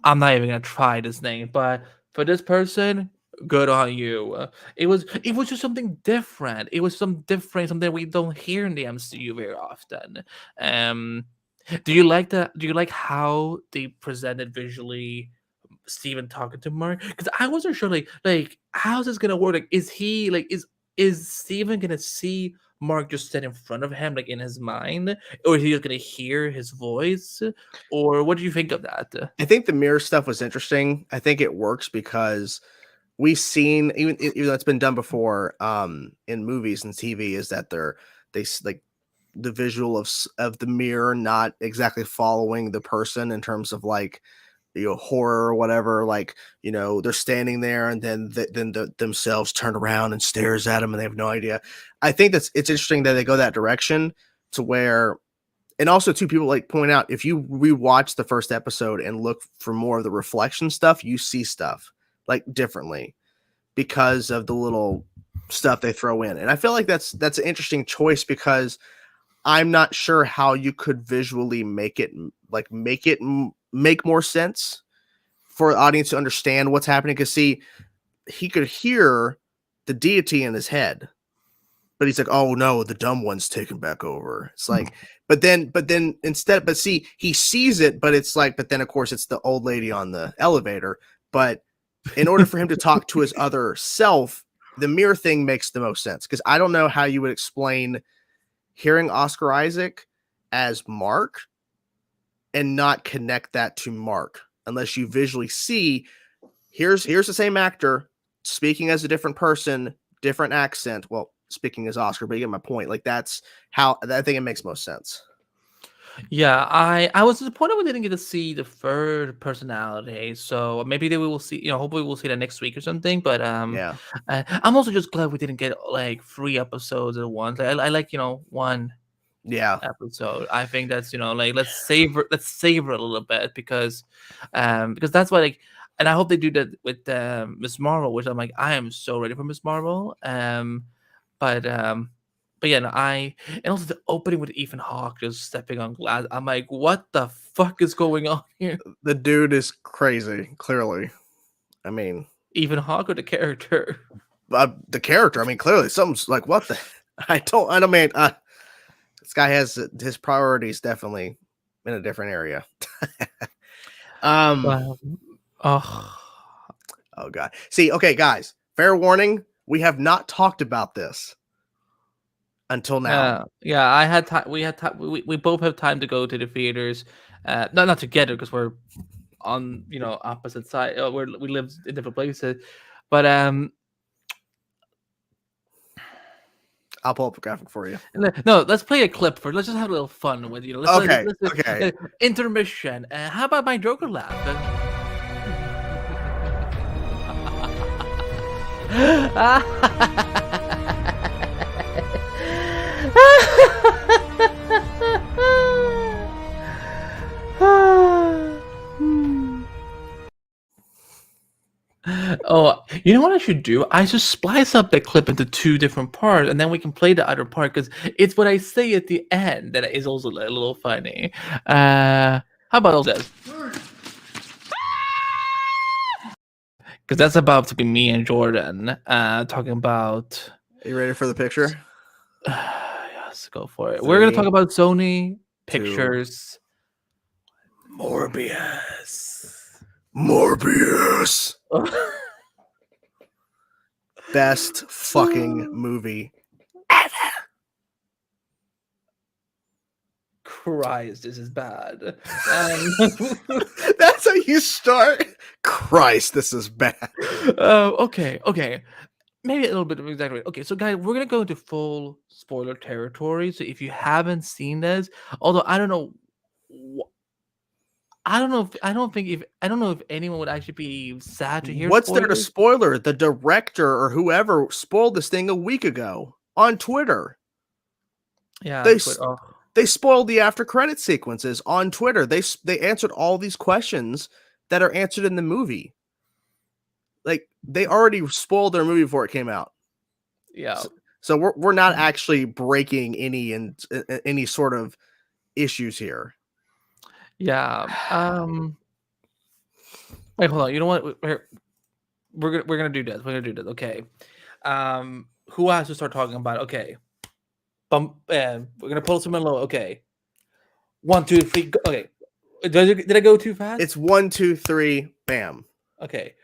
B: I'm not even gonna try this name, but for this person, good on you. It was just something different. It was something we don't hear in the MCU very often. Um, do you like that? Do you like how they presented visually Steven talking to Mark? Because I wasn't sure, like how's this gonna work? Like, is he like is Steven gonna see Mark just sit in front of him, like in his mind, or is he just gonna hear his voice? Or what do you think of that?
A: I think the mirror stuff was interesting. I think it works because we've seen, even though it's been done before in movies and TV, is that like the visual of the mirror not exactly following the person in terms of like horror or whatever. Like they're standing there and then themselves turn around and stares at them and they have no idea. I think it's interesting that they go that direction to where. And also, too, people like point out, if you rewatch the first episode and look for more of the reflection stuff, you see stuff like differently because of the little stuff they throw in. And I feel like that's an interesting choice because I'm not sure how you could visually make it make more sense for the audience to understand what's happening. Because see, he could hear the deity in his head, but he's like, oh no, the dumb one's taken back over. It's like, but then instead, but see, he sees it, but it's like, but then of course it's the old lady on the elevator. But in order for him to talk to his other self, the mirror thing makes the most sense. Because I don't know how you would explain hearing Oscar Isaac as Mark and not connect that to Mark unless you visually see here's the same actor speaking as a different person, different accent. Well, speaking as Oscar, but you get my point. Like that's how I think it makes most sense.
B: Yeah, I was disappointed we didn't get to see the third personality. So maybe we will see. Hopefully we'll see that next week or something. But
A: Yeah.
B: I'm also just glad we didn't get like 3 episodes at once. I like one
A: Yeah.
B: episode. I think that's like let's savor a little bit because that's why, like, and I hope they do that with Miss Marvel, which I'm like, I am so ready for Miss Marvel. But yeah, no, and also the opening with Ethan Hawke just stepping on glass. I'm like, what the fuck is going on here?
A: The dude is crazy, clearly. I mean,
B: Ethan Hawke or the character?
A: The character, I mean, clearly something's like, what the I don't mean this guy has his priorities definitely in a different area.
B: Oh
A: Oh god. See, okay, guys, fair warning, we have not talked about this until now.
B: yeah. I had time. We had time. We both have time to go to the theaters. Not together because we're on opposite side. We live in different places. But
A: I'll pull up a graphic for you.
B: no, let's play a clip first. Let's just have a little fun with
A: Okay.
B: Intermission. How about my Joker laugh? Oh, you know what I should do? I should splice up the clip into 2 different parts, and then we can play the other part because it's what I say at the end that is also a little funny. How about all this? Because that's about to be me and Jordan talking about.
A: Are you ready for the picture?
B: Yes, go for it. We're gonna talk about Sony Pictures.
A: Morbius. Best fucking movie ever.
B: Christ, this is bad.
A: That's how you start. Christ, this is bad.
B: Okay. maybe a little bit of exaggerate. Okay, so guys, we're gonna go into full spoiler territory. So if you haven't seen this, although I don't know, I don't know if I don't know if anyone would actually be sad to hear
A: What's there to
B: spoilers.
A: spoiler? The director or whoever spoiled this thing a week ago on Twitter.
B: Yeah,
A: They
B: but, oh,
A: they spoiled the after credit sequences on Twitter. They answered all these questions that are answered in the movie. Like they already spoiled their movie before it came out.
B: yeah,
A: So we're not actually breaking any sort of issues here.
B: yeah. Wait, hold on. You know what? We're gonna do this. We're gonna do this. Okay. Who has to start talking about? Okay. We're gonna pull some low. Okay. 1, 2, 3. Go. Okay. Did I go too fast?
A: It's 1, 2, 3, bam.
B: Okay.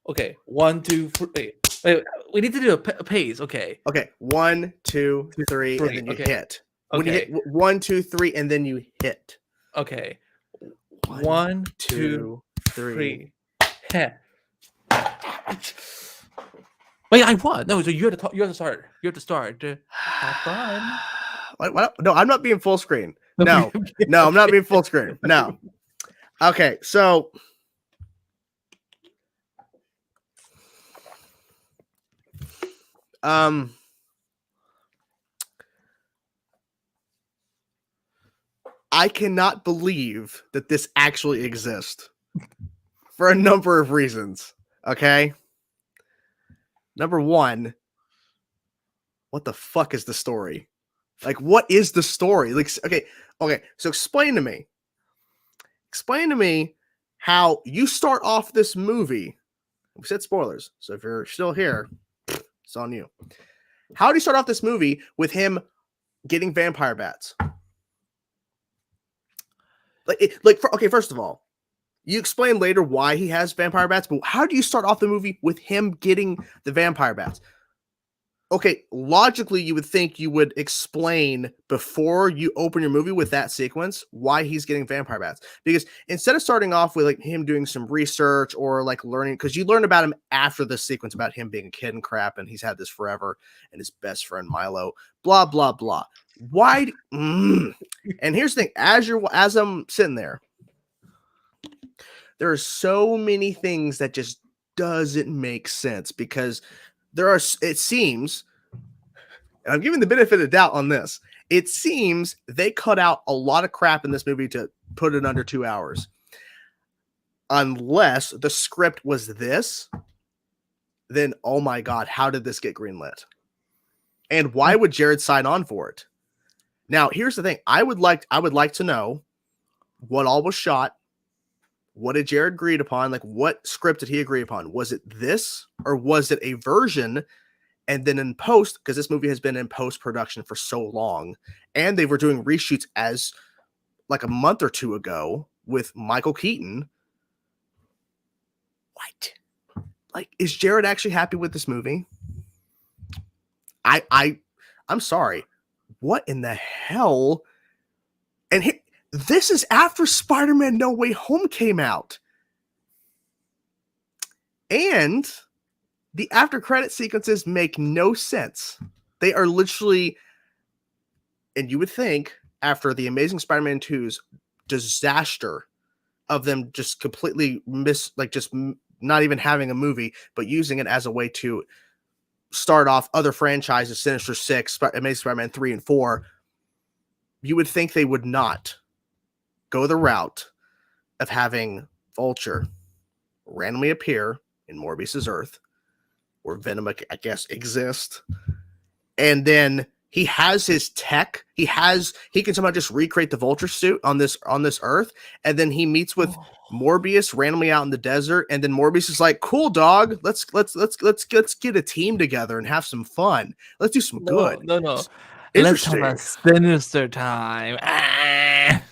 B: Okay. 1, 2, 3. Wait, we need to do a pace. Okay.
A: Okay, 1, 2, 3, and then you
B: Okay.
A: hit. When you
B: Okay.
A: hit 1, 2, 3, and then you hit.
B: Okay.
A: 1,
B: 1, 2,
A: 2, 3.
B: 3. Heh. Wait, I won. No, so you have to talk, you have to start. You have to start. Have fun.
A: What? No, I'm not being full screen. No, no, I'm not being full screen. No. Okay, so I cannot believe that this actually exists for a number of reasons. Okay. Number one, what the fuck is the story? Like, what is the story? Like, okay. So explain to me how you start off this movie. We said spoilers. So if you're still here, it's on you. How do you start off this movie with him getting vampire bats? Okay, first of all, you explain later why he has vampire bats, but how do you start off the movie with him getting the vampire bats? Okay, logically, you would think you would explain before you open your movie with that sequence why he's getting vampire bats. Because instead of starting off with like him doing some research or like learning, because you learn about him after the sequence about him being a kid and crap, and he's had this forever, and his best friend Milo, blah blah blah. Why? And here's the thing: as I'm sitting there, there are so many things that just doesn't make sense because there are, it seems, and I'm giving the benefit of doubt on this, it seems they cut out a lot of crap in this movie to put it under 2 hours. Unless the script was this, then oh my God, how did this get greenlit? And why would Jared sign on for it? Now, here's the thing. I would like to know what all was shot. What did Jared agreed upon? Like, what script did he agree upon? Was it this, or was it a version? And then in post, because this movie has been in post-production for so long, and they were doing reshoots as like a month or two ago with Michael Keaton. What? Like, is Jared actually happy with this movie? I'm sorry. What in the hell? And this is after Spider-Man No Way Home came out. And the after credit sequences make no sense. They are literally, and you would think after the Amazing Spider-Man 2's disaster of them just completely not even having a movie, but using it as a way to start off other franchises, Sinister Six, Amazing Spider-Man 3 and 4, you would think they would not go the route of having Vulture randomly appear in Morbius's Earth, where Venom, I guess, exists, and then he has his tech. He can somehow just recreate the Vulture suit on this Earth, and then he meets with Morbius randomly out in the desert, and then Morbius is like, "Cool, dog. Let's get a team together and have some fun. Let's do some good."
B: No. Let's have a sinister time.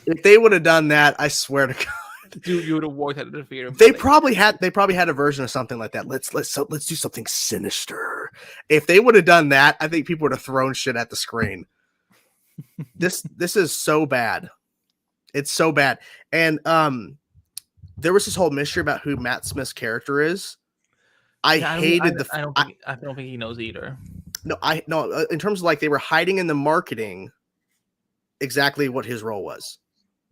A: If they would have done that, I swear to God,
B: you would have walked out of the theater.
A: They probably had a version of something like that. Let's do something sinister. If they would have done that, I think people would have thrown shit at the screen. This is so bad. It's so bad. And there was this whole mystery about who Matt Smith's character is. I
B: Yeah,
A: hated
B: I don't think he knows either.
A: in terms of like they were hiding in the marketing exactly what his role was.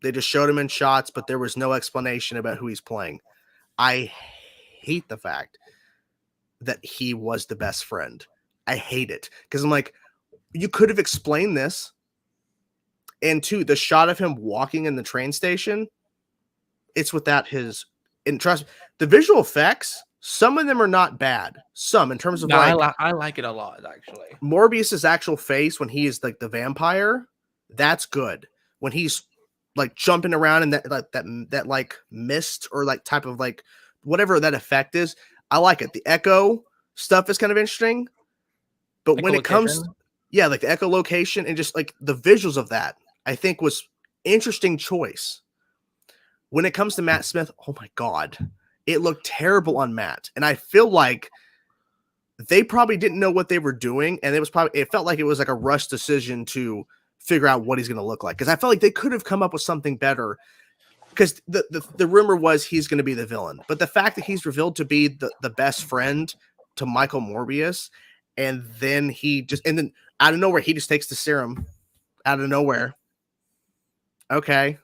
A: They just showed him in shots, but there was no explanation about who he's playing. I hate the fact that he was the best friend. I hate it because I'm like, you could have explained this. And two, the shot of him walking in the train station, it's without his. And trust the visual effects. Some of them are not bad. Some in terms of
B: No,
A: like
B: I like it a lot actually.
A: Morbius's actual face when he is like the vampire, that's good. When he's like jumping around in that like mist or like type of like whatever that effect is, I like it. The echo stuff is kind of interesting, but when it comes, yeah, like the echolocation and just like the visuals of that, I think was interesting choice. When it comes to Matt Smith, oh my god, it looked terrible on Matt, and I feel like they probably didn't know what they were doing, and it felt like it was like a rush decision to figure out what he's going to look like. Because I felt like they could have come up with something better. Because the rumor was he's going to be the villain, but the fact that he's revealed to be the best friend to Michael Morbius, and then then out of nowhere he just takes the serum out of nowhere. Okay.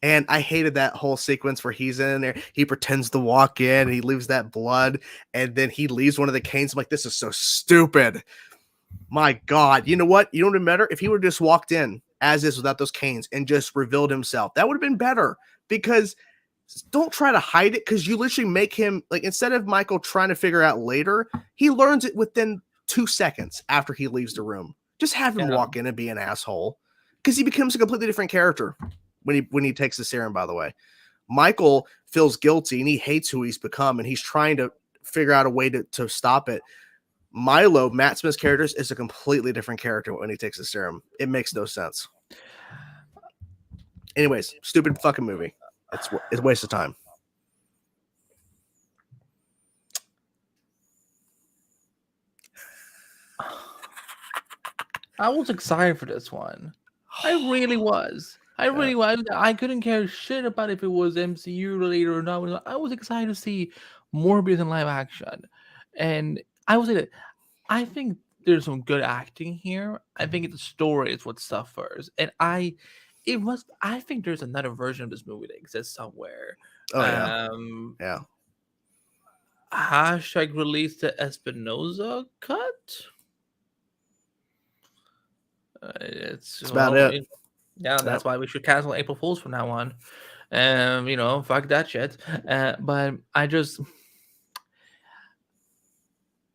A: And I hated that whole sequence where he's in there. He pretends to walk in, and he leaves that blood, and then he leaves one of the canes. I'm like, this is so stupid. My God. You know what? You know what would have been better? If he would have just walked in as is without those canes and just revealed himself. That would have been better, because don't try to hide it, because you literally make him, like, instead of Michael trying to figure out later, he learns it within 2 seconds after he leaves the room. Just have him walk in and be an asshole, because he becomes a completely different character when he takes the serum, by the way. Michael feels guilty and he hates who he's become, and he's trying to figure out a way to stop it. Milo, Matt Smith's character, is a completely different character when he takes the serum. It makes no sense. Anyways, stupid fucking movie. It's a waste of time.
B: I was excited for this one. I really was. I couldn't care shit about if it was MCU related or not. I was excited to see Morbius in live action, and I was like, I think there's some good acting here. I think the story is what suffers, and I think there's another version of this movie that exists somewhere.
A: Oh yeah, yeah.
B: Hashtag release the Espinosa cut. It's
A: about it.
B: Yeah, that's why we should cancel April Fools from now on. Fuck that shit. But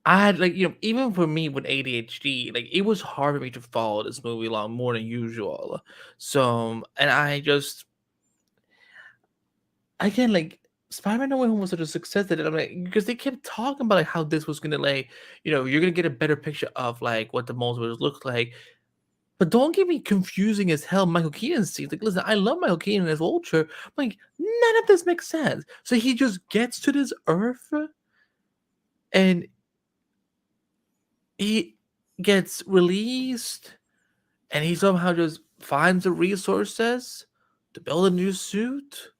B: I had even for me with ADHD, like it was hard for me to follow this movie along more than usual. So, and again, like Spider-Man No Way Home was such a success that I'm like, because they kept talking about like how this was gonna you're gonna get a better picture of like what the multiverse looks like. But don't get me confusing as hell Michael Keaton scenes. Like, listen, I love Michael Keaton as Vulture. Like, none of this makes sense. So he just gets to this Earth and he gets released and he somehow just finds the resources to build a new suit.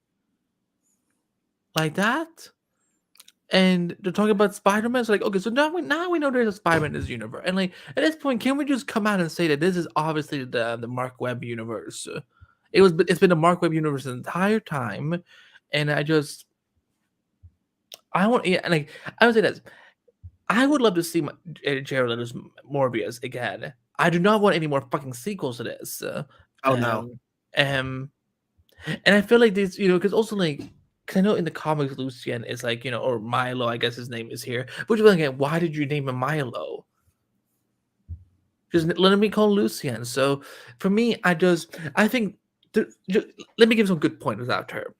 B: Like that. And they're talking about Spider-Man. It's like, okay, so now we know there's a Spider-Man in this universe. And like at this point, can we just come out and say that this is obviously the Mark Webb universe? It's been the Mark Webb universe the entire time. And I would say this. I would love to see Jared Leto's Morbius again. I do not want any more fucking sequels to this.
A: No.
B: And I feel like this, because also like, because I know in the comics, Lucian is like, or Milo, I guess his name is here. But you're like, why did you name him Milo? Just let me call Lucian. So for me, I think, let me give some good pointers out here.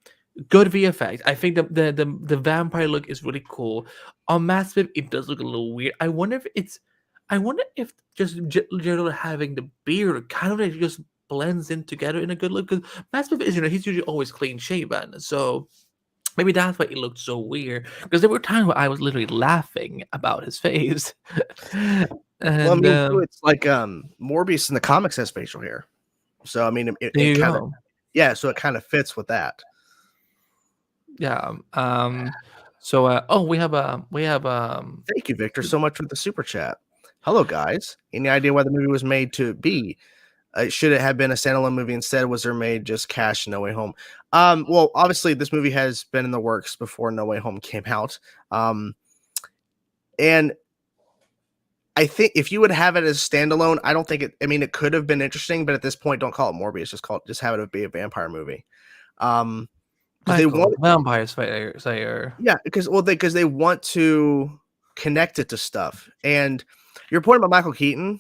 B: Good VFX. I think the vampire look is really cool. On Matt Smith, it does look a little weird. I wonder if just Gerald having the beard kind of like just blends in together in a good look. Because Matt Smith is, he's usually always clean shaven. So maybe that's why it looked so weird. Because there were times where I was literally laughing about his face. And,
A: well, I mean, too, it's like Morbius in the comics has facial hair, so I mean, it kind of so it kind of fits with that.
B: Yeah. So we have
A: Thank you, Victor, so much for the super chat. Hello, guys. Any idea why the movie was made to be? Should it have been a standalone movie instead? Was there made just cash No Way Home? Well, obviously, this movie has been in the works before No Way Home came out. And I think if you would have it as standalone, I don't think it. I mean, it could have been interesting, but at this point, don't call it Morbius. Just have it be a vampire movie. They want
B: Vampire Slayer.
A: Yeah, because they want to connect it to stuff. And your point about Michael Keaton.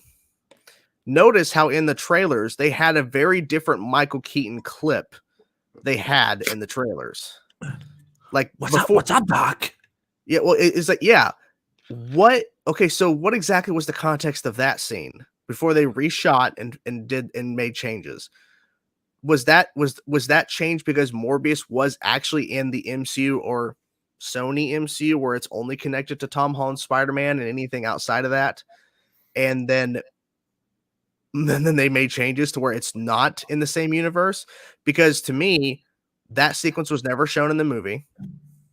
A: Notice how in the trailers they had a very different Michael Keaton clip they had in the trailers. Like
B: What's up, Doc?
A: Yeah, well, it's like, yeah. What? Okay, so what exactly was the context of that scene before they reshot and made changes? Was that change because Morbius was actually in the MCU or Sony MCU where it's only connected to Tom Holland's Spider-Man and anything outside of that? And then they made changes to where it's not in the same universe, because to me, that sequence was never shown in the movie,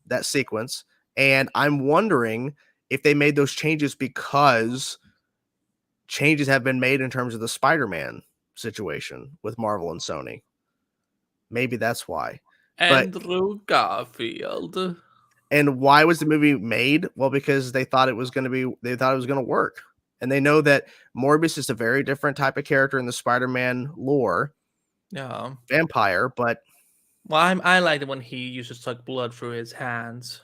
A: that sequence. And I'm wondering if they made those changes because changes have been made in terms of the Spider-Man situation with Marvel and Sony. Maybe that's why.
B: Andrew Garfield.
A: And why was the movie made? Well, because they thought it was going to work. And they know that Morbius is a very different type of character in the Spider-Man lore.
B: Yeah.
A: Vampire, but...
B: Well, I like it when he used to suck blood through his hands.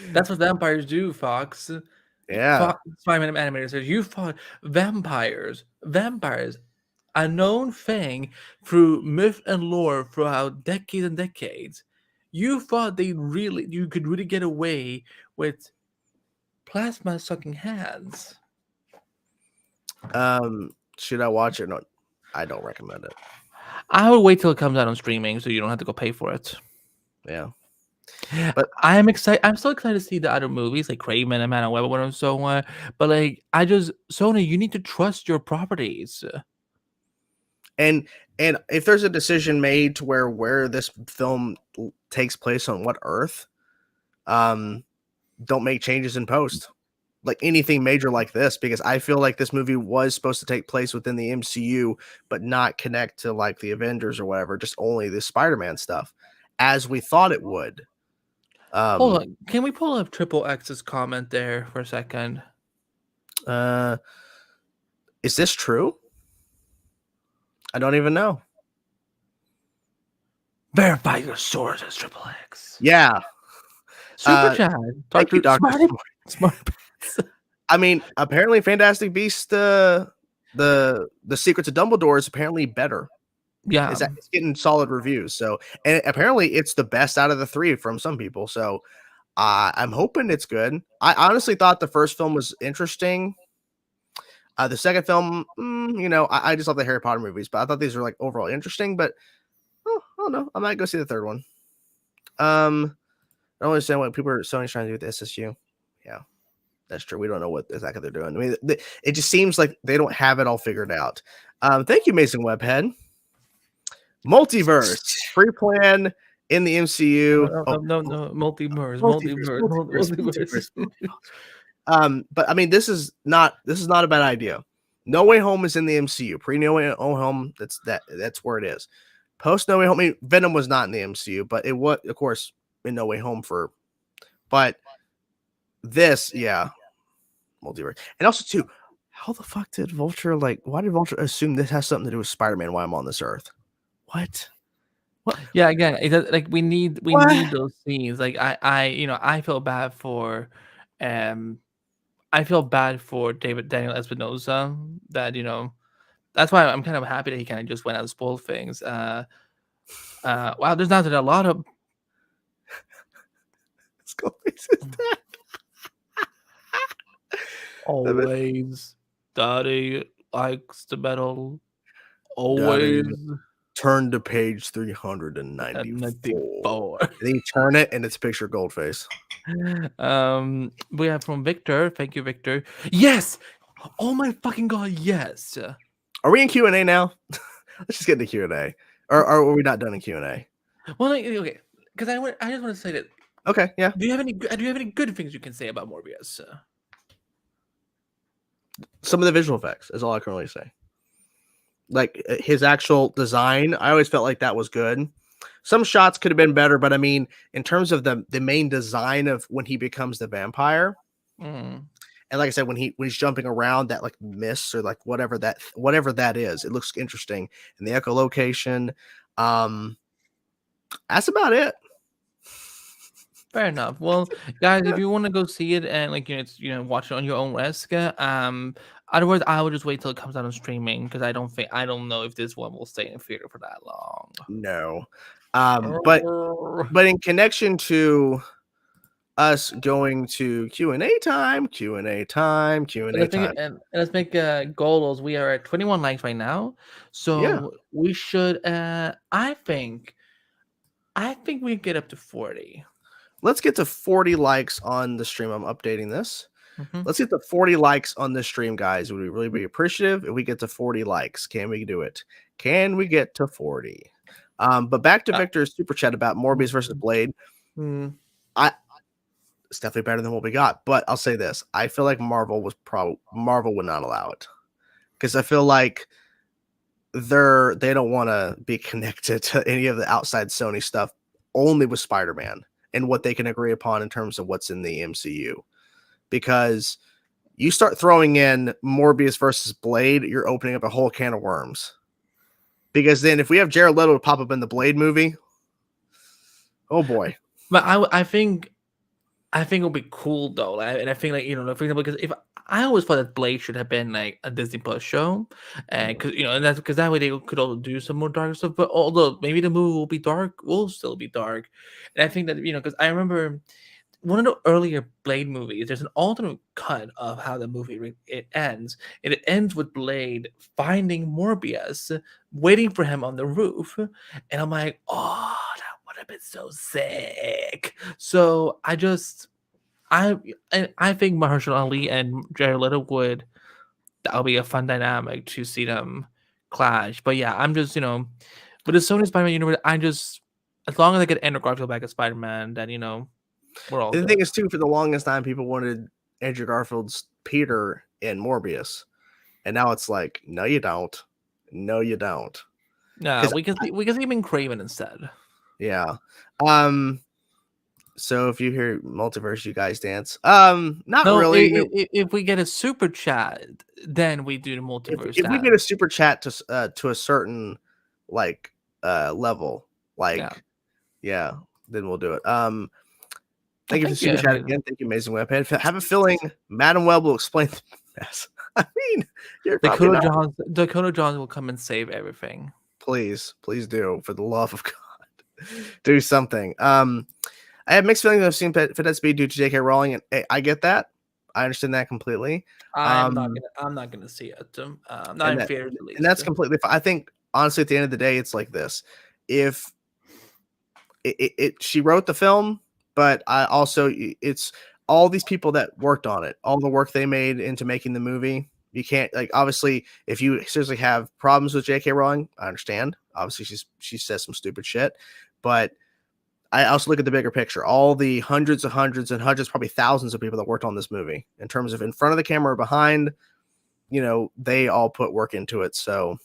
B: That's what vampires do, Fox.
A: Yeah.
B: Spider-Man animator says, you fought vampires. Vampires, a known thing through myth and lore throughout decades and decades. You thought you could really get away with plasma sucking hands.
A: Should I watch it? No, I don't recommend it.
B: I would wait till it comes out on streaming so you don't have to go pay for it.
A: Yeah.
B: But I'm excited. I'm so excited to see the other movies like Craven and Man and Web and so on. But like, Sony, you need to trust your properties.
A: And if there's a decision made to where this film takes place on what Earth, don't make changes in post, like anything major like this, because I feel like this movie was supposed to take place within the MCU, but not connect to like the Avengers or whatever, just only the Spider-Man stuff, as we thought it would.
B: Hold on, can we pull up Triple X's comment there for a second?
A: Is this true? I don't even know.
B: Verify your sources, Triple X.
A: Yeah.
B: Super chat.
A: Thank you, Dr.
B: Smart.
A: I mean, apparently Fantastic Beasts, the Secrets of Dumbledore is apparently better.
B: Yeah.
A: It's getting solid reviews. So, and apparently it's the best out of the three from some people. So I'm hoping it's good. I honestly thought the first film was interesting. The second film, I just love the Harry Potter movies, but I thought these were like overall interesting, but I don't know. I might go see the third one. I don't understand what Sony's trying to do with the SSU. Yeah, that's true. We don't know what exactly they're doing. I mean, it just seems like they don't have it all figured out. Thank you, Mason Webhead. Multiverse free plan in the MCU.
B: No, multiverse.
A: But I mean, this is not a bad idea. No Way Home is in the MCU. Pre No Way Home, that's where it is. Post No Way Home, I mean, Venom was not in the MCU, but it was, of course, in No Way Home but this, yeah, multiverse. And also too, how the fuck did Vulture, why did Vulture assume this has something to do with Spider-Man while I'm on this earth? What?
B: Yeah, again, we need those scenes. Like I feel bad for Daniel Espinosa that that's why I'm kind of happy that he kind of just went out and spoiled things. Wow, there's not a lot of always Daddy likes the metal. Always.
A: Daddy, turn to page 394. And then you turn it and it's picture Goldface.
B: We have from Victor. Thank you, Victor. Yes. Oh my fucking god, yes.
A: Are we in Q&A now? Let's just get into Q&A. Or are we not done in Q&A?
B: Well, okay. because I just want to say that.
A: Okay, yeah.
B: Do you have any good things you can say about Morbius?
A: Some of the visual effects is all I can really say. Like his actual design, I always felt like that was good. Some shots could have been better, but I mean, in terms of the main design of when he becomes the vampire,
B: Mm.
A: and like I said, when he's jumping around that like mist or like whatever that is, it looks interesting. And the echolocation, that's about it.
B: Fair enough. Well, guys, if you want to go see it and it's watch it on your own risk. Otherwise, I will just wait till it comes out on streaming because I don't know if this one will stay in theater for that long.
A: No, but in connection to us going to Q&A time,
B: And let's make goals. We are at 21 likes right now, so
A: Yeah.
B: we should. I think we get up to 40.
A: Let's get to 40 likes on the stream. I'm updating this.
B: Mhm.
A: Let's get to 40 likes on this stream, guys. Would we really be appreciative if we get to 40 likes? Can we do it? Can we get to 40? But back to Victor's super chat about Morbius versus Blade.
B: Mm.
A: It's definitely better than what we got. But I'll say this: I feel like Marvel would not allow it because I feel like they don't want to be connected to any of the outside Sony stuff. Only with Spider-Man and what they can agree upon in terms of what's in the MCU. Because you start throwing in Morbius versus Blade, you're opening up a whole can of worms. Because then if we have Jared Leto pop up in the Blade movie, oh boy.
B: But I think it'll be cool though, and I think for example, because if I always thought that Blade should have been like a Disney Plus show, and and that's because that way they could also do some more dark stuff. But although maybe the movie will still be dark, and I think that because I remember one of the earlier Blade movies, there's an alternate cut of how the movie it ends, and it ends with Blade finding Morbius, waiting for him on the roof, and I'm like, oh, that would have been so sick. So I think Mahershala Ali and Jared Leto that'll be a fun dynamic to see them clash. But yeah, I'm just with the Sony Spider-Man universe, as long as I get Andrew Garfield back as Spider-Man, then we're all
A: The
B: good.
A: thing is, too, for the longest time, people wanted Andrew Garfield's Peter in Morbius. And now it's like, no, you don't. No, you don't.
B: Yeah, we can see him in Craven instead.
A: Yeah. So if you hear Multiverse, you guys dance. Not really.
B: If we get a super chat, then we do the Multiverse.
A: If we get a super chat to a certain level, yeah, then we'll do it. Thank you for the super chat again. Thank you, Amazing Web. I have a feeling Madam Web will explain the mess. I mean,
B: Dakota Johnson will come and save everything.
A: Please do, for the love of God, do something. I have mixed feelings. I've seen Fidette Speed due to J.K. Rowling, and I get that. I understand that completely.
B: I'm not gonna see it. Not in theaters, at least.
A: And that's completely fine. I think honestly, at the end of the day, it's like this: if she wrote the film. But it's all these people that worked on it, all the work they made into making the movie. You can't obviously, if you seriously have problems with J.K. Rowling, I understand. Obviously, she says some stupid shit, but I also look at the bigger picture. All the hundreds, probably thousands of people that worked on this movie, in terms of in front of the camera or behind, they all put work into it. So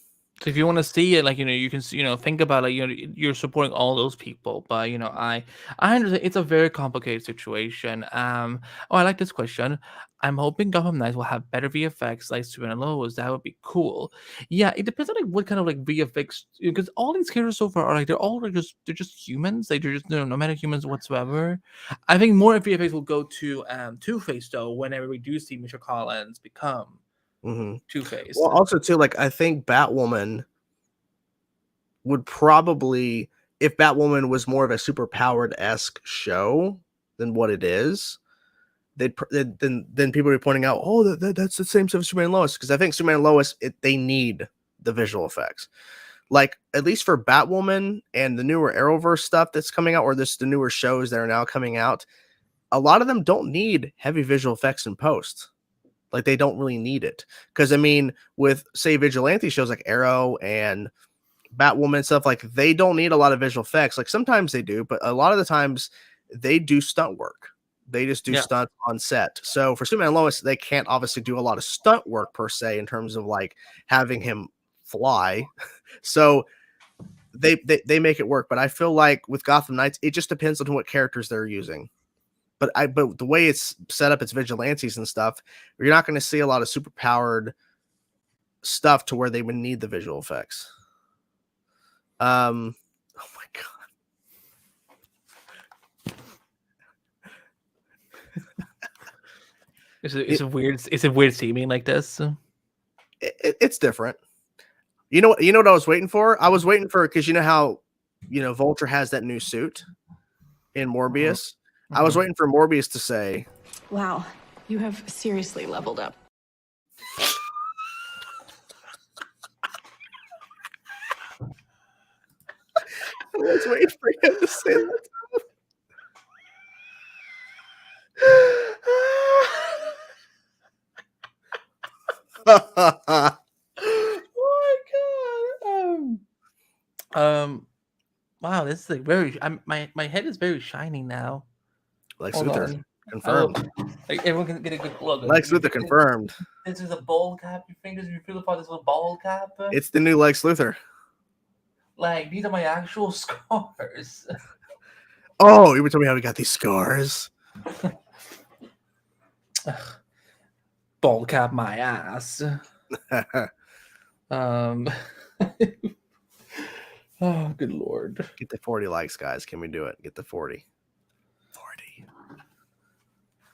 B: if you want to see it, you can think about it. You're supporting all those people, but I understand it's a very complicated situation. I like this question. I'm hoping Gotham Knights will have better VFX like Super and Lois. That would be cool. Yeah, it depends on what kind of VFX, because all these characters so far are they're just humans. They're just nomadic humans whatsoever. I think more VFX will go to Two-Face though whenever we do see Mr. Collins become Two-Face.
A: Well, also too, I think Batwoman would probably, if Batwoman was more of a superpowered-esque show than what it is, then people would be pointing out, oh, that's the same stuff as Superman and Lois, because I think Superman and Lois they need the visual effects. At least for Batwoman and the newer Arrowverse stuff that's coming out, or the newer shows that are now coming out, a lot of them don't need heavy visual effects in post. They don't really need it. Because, I mean, with, say, vigilante shows like Arrow and Batwoman and stuff, like they don't need a lot of visual effects. Like sometimes they do, but a lot of the times they do stunt work. They just do stunt on set. So for Superman and Lois, they can't obviously do a lot of stunt work per se in terms of like having him fly. So they make it work. But I feel like with Gotham Knights, it just depends on what characters they're using. But the way it's set up, it's vigilantes and stuff. You're not going to see a lot of super powered stuff to where they would need the visual effects. Oh my god.
B: It's a weird seeming like this.
A: It's different. You know what I was waiting for? I was waiting for, because you know how Vulture has that new suit in Morbius. I was waiting for Morbius to say,
E: "Wow, you have seriously leveled up."
A: I was waiting for him to say that.
B: Oh my god. Wow, this is like very. My head is very shiny now.
A: Lex
B: Hold
A: Luthor
B: on.
A: confirmed.
B: Like everyone can get a good look.
A: Lex Luthor confirmed.
B: This is a ball cap. Your fingers, you feel upon this little ball cap.
A: It's the new Lex Luthor.
B: Like these are my actual scars.
A: Oh, you were telling me how we got these scars.
B: Ball cap my ass. Oh, good lord.
A: Get the 40 likes, guys. Can we do it? Get the 40. 40.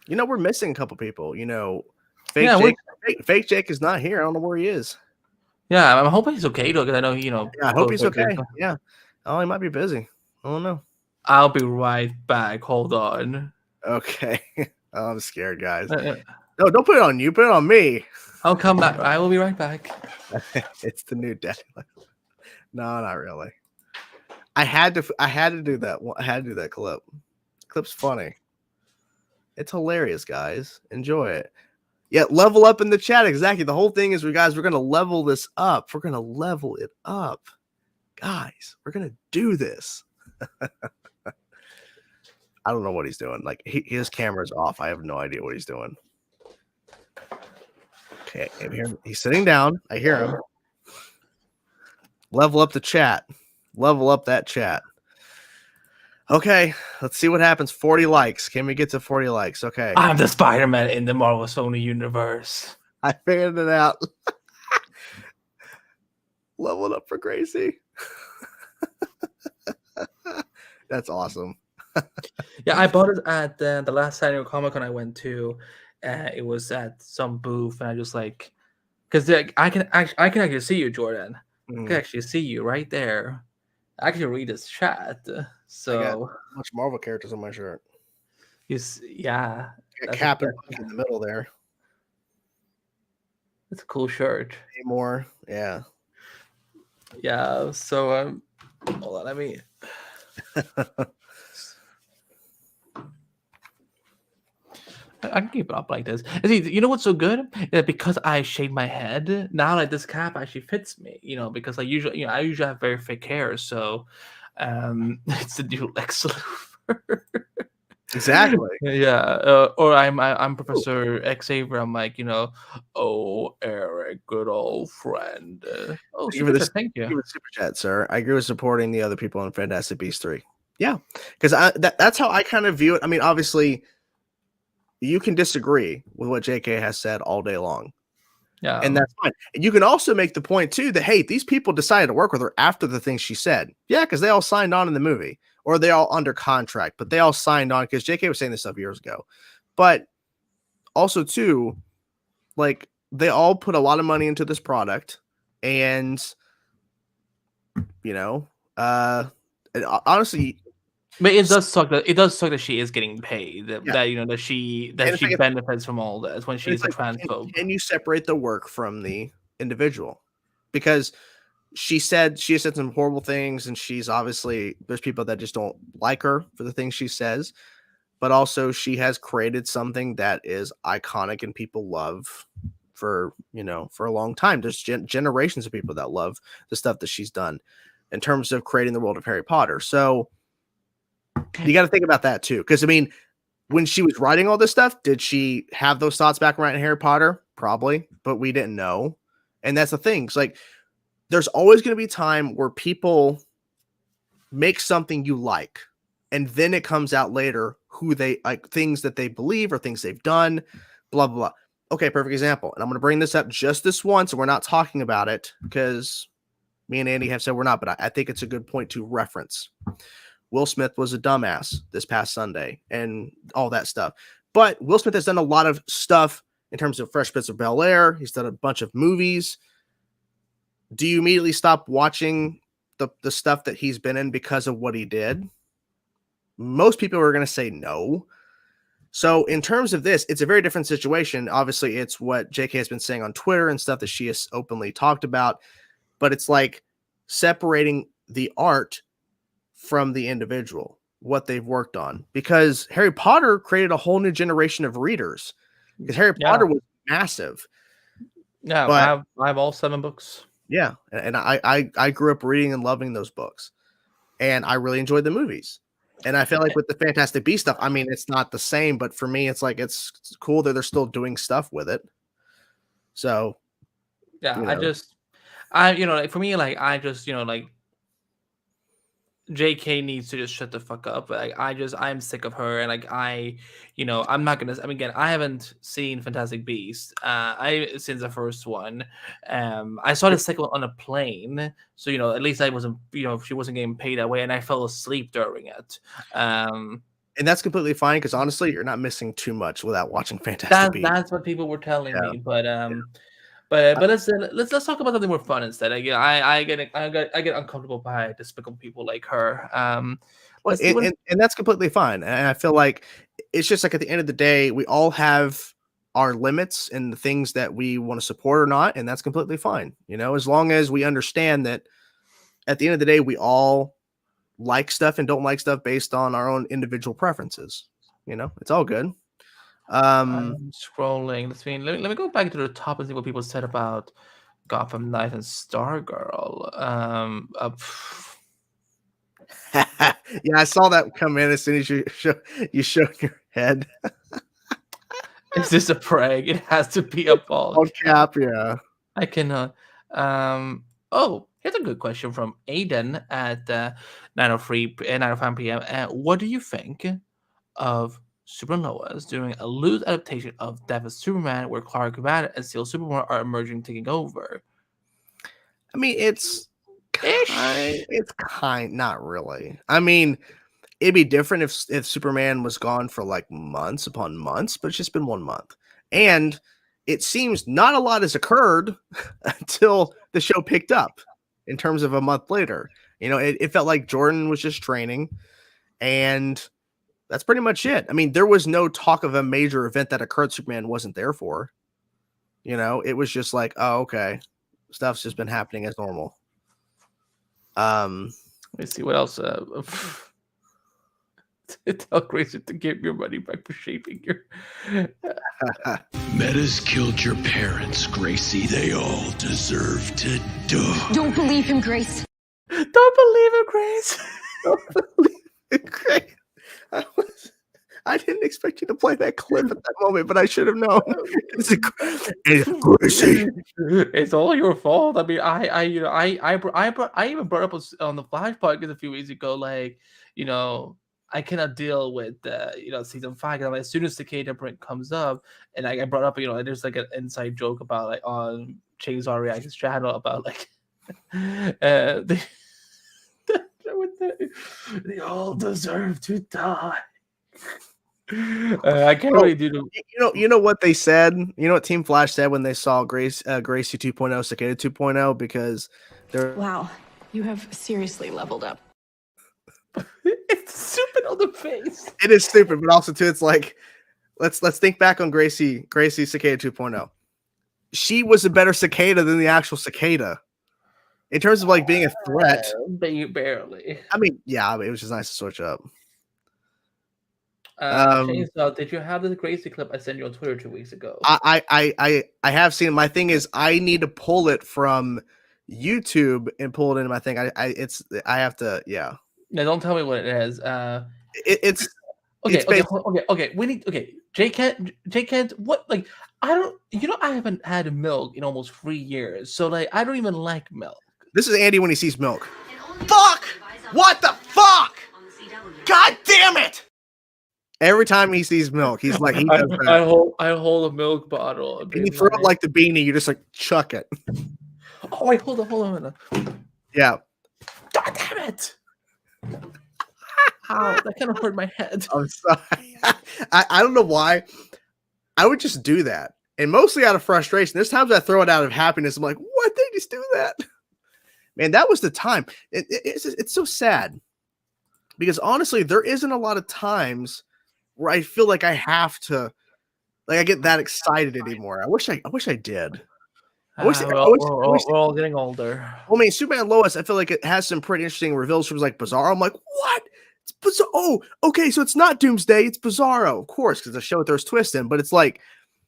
A: We're missing a couple people. Fake Jake is not here. I don't know where he is.
B: Yeah, I'm hoping he's okay though, because I know
A: Yeah, I hope he's okay. Yeah. Oh, he might be busy. I don't know.
B: I'll be right back. Hold on.
A: Okay. Oh, I'm scared, guys. No, don't put it on you. Put it on me.
B: I'll come back. I will be right back.
A: It's the new daddy. No, not really. I had to do that. I had to do that clip. Clip's funny. It's hilarious, guys. Enjoy it. Yeah, level up in the chat. Exactly. The whole thing is, we're going to level this up. We're going to level it up. Guys, we're going to do this. I don't know what he's doing. Like, his camera's off. I have no idea what he's doing. Okay, he's sitting down. I hear him. Level up the chat. Level up that chat. Okay, let's see what happens. 40 likes. Can we get to 40 likes? Okay.
B: I'm the Spider-Man in the Marvel Sony universe.
A: I figured it out. Leveled up for Gracie. That's awesome.
B: Yeah, I bought it at the last San Diego Comic-Con I went to. It was at some booth, and I just like, because I can actually see you, Jordan. I can actually see you right there. I can read his chat. So
A: I got a bunch of Marvel characters on my shirt.
B: Yeah.
A: Cap in the middle there.
B: It's a cool shirt.
A: More, yeah.
B: Yeah. So hold on, let me. I can keep it up like this. See, you know what's so good? That because I shaved my head, now like this cap actually fits me. Because I usually have very thick hair, so it's the new Lex Luthor.
A: Exactly.
B: Yeah. Or I'm Professor Xavier. I'm like, oh Eric, good old friend. Oh, thank you.
A: Super chat, sir. I agree with supporting the other people in Fantastic Beasts 3. Yeah, because that's how I kind of view it. I mean, obviously, you can disagree with what JK has said all day long.
B: Yeah.
A: And that's fine. And you can also make the point, too, that, hey, these people decided to work with her after the things she said. Yeah, because they all signed on in the movie, or they all under contract, but they all signed on, because JK was saying this stuff years ago. But also, too, like, they all put a lot of money into this product, and, honestly,
B: but it does suck that she is getting paid. That she benefits from all this when she's a transphobe.
A: Can you separate the work from the individual? Because she said some horrible things, and she's obviously, there's people that just don't like her for the things she says, but also she has created something that is iconic and people love for a long time. There's generations of people that love the stuff that she's done in terms of creating the world of Harry Potter. So you got to think about that too, because I mean, when she was writing all this stuff, did she have those thoughts back around Harry Potter? Probably, but we didn't know. And that's the thing. It's like there's always going to be time where people make something you like, and then it comes out later who they like, things that they believe or things they've done, blah blah blah. Okay, perfect example. And I'm going to bring this up just this once, and we're not talking about it because me and Andy have said we're not, but I think it's a good point to reference. Will Smith was a dumbass this past Sunday and all that stuff. But Will Smith has done a lot of stuff in terms of Fresh Prince of Bel-Air. He's done a bunch of movies. Do you immediately stop watching the stuff that he's been in because of what he did? Most people are going to say no. So in terms of this, it's a very different situation. Obviously, it's what JK has been saying on Twitter and stuff that she has openly talked about. But it's like separating the art from the individual, what they've worked on, because Harry Potter created a whole new generation of readers, because Harry Potter was massive.
B: Yeah,
A: but
B: I have all 7 books.
A: Yeah, and I grew up reading and loving those books, and I really enjoyed the movies. And I feel like with the Fantastic Beasts stuff, I mean, it's not the same, but for me, it's like it's cool that they're still doing stuff with it. So
B: yeah, like for me, like I just like JK needs to just shut the fuck up. Like I'm sick of her, and like I'm not gonna. I mean, again, I haven't seen Fantastic Beasts. Since the first one. I saw the second one on a plane, so at least I wasn't. She wasn't getting paid that way, and I fell asleep during it.
A: And that's completely fine, because honestly, you're not missing too much without watching Fantastic Beasts.
B: That's what people were telling me, but But let's talk about something more fun instead. I get uncomfortable by despicable people like her.
A: And that's completely fine. And I feel like it's just like at the end of the day, we all have our limits and the things that we want to support or not, and that's completely fine. As long as we understand that at the end of the day, we all like stuff and don't like stuff based on our own individual preferences. It's all good.
B: I'm scrolling. Let me go back to the top and see what people said about Gotham Knight and Stargirl.
A: Yeah, I saw that come in as soon as you showed your head.
B: Is this a prank? It has to be a ball
A: cap. Yeah,
B: I cannot. Oh, here's a good question from Aiden at 9:05 p.m. What do you think of Supernova is doing a loose adaptation of Death of Superman, where Clark Kent and Steel Superman are emerging, taking over?
A: I mean, it's not really. I mean, it'd be different if Superman was gone for like months upon months, but it's just been 1 month, and it seems not a lot has occurred until the show picked up. In terms of a month later, it felt like Jordan was just training, and that's pretty much it. I mean, there was no talk of a major event that occurred Superman wasn't there for. It was just like, oh, okay, stuff's just been happening as normal.
B: Let me see what else. Tell Gracie to give your money back for shaping your.
F: Metas killed your parents, Gracie. They all deserve to die.
E: Don't believe him, Grace.
B: Don't believe it, Grace.
A: Don't believe it, Grace. I didn't expect you to play that clip at that moment, but I should have known. It's Gracie.
B: It's all your fault. I mean, I even brought up on the Flash podcast a few weeks ago, like, I cannot deal with season 5. As soon as Cicada Print comes up, and I brought up, there's like an inside joke about like on Chainsaw Reactions channel about like they all deserve to die. I can't really do the.
A: You know what they said. You know what Team Flash said when they saw Gracie 2.0, Cicada 2.0, because they're
E: Wow, you have seriously leveled up.
B: It's stupid on the face.
A: It is stupid, but also too, it's like let's think back on Gracie Cicada 2.0. She was a better cicada than the actual cicada in terms of like being a threat.
B: Barely.
A: I mean, yeah, it was just nice to switch up.
B: Chainsaw, did you have the Gracie clip I sent you on Twitter 2 weeks ago?
A: I have seen. My thing is, I need to pull it from YouTube and pull it into my thing. I have to. Yeah.
B: No, don't tell me what it is.
A: It's
B: Okay,
A: it's
B: okay,
A: basically,
B: okay. We need J Kent. What like I don't. I haven't had milk in almost 3 years, so like I don't even like milk.
A: this is Andy when he sees milk. Fuck! What the fuck? God damn it! Every time he sees milk, he's like, he does that.
B: I hold a milk bottle.
A: And you throw it like the beanie, you just like chuck it.
B: Oh wait, hold on a minute.
A: Yeah.
B: God damn it! Ow, that kind of hurt my head.
A: I'm sorry. I don't know why. I would just do that. And mostly out of frustration. There's times I throw it out of happiness. I'm like, what? They just do that? Man, that was the time. It's so sad. Because honestly, there isn't a lot of times where I feel like I have to, like I get that excited anymore. I wish I did.
B: We're all getting older.
A: I mean, Superman Lois, I feel like it has some pretty interesting reveals from like Bizarro. I'm like, what? It's Bizarro. Oh, okay, so it's not Doomsday, it's Bizarro, of course, because the show there's twist in, but it's like,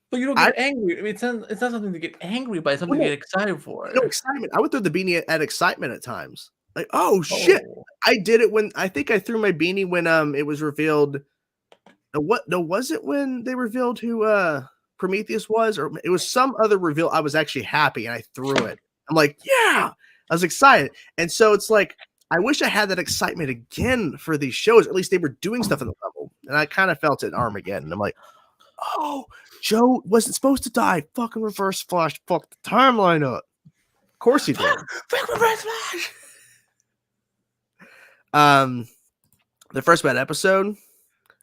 B: but you don't get angry. I mean, it's not something to get angry by, it's something to get excited for.
A: No excitement. I would throw the beanie at excitement at times. Like, oh shit. I did it when I think I threw my beanie when it was revealed. Was it when they revealed who Prometheus was, or it was some other reveal? I was actually happy and I threw it. I'm like, yeah, I was excited. And so it's like, I wish I had that excitement again for these shows. At least they were doing stuff in the level. And I kind of felt it in Armageddon. I'm like, oh, Joe wasn't supposed to die. Fucking Reverse Flash fucked the timeline up. Of course he did.
B: Fuck Reverse Flash.
A: The first bad episode,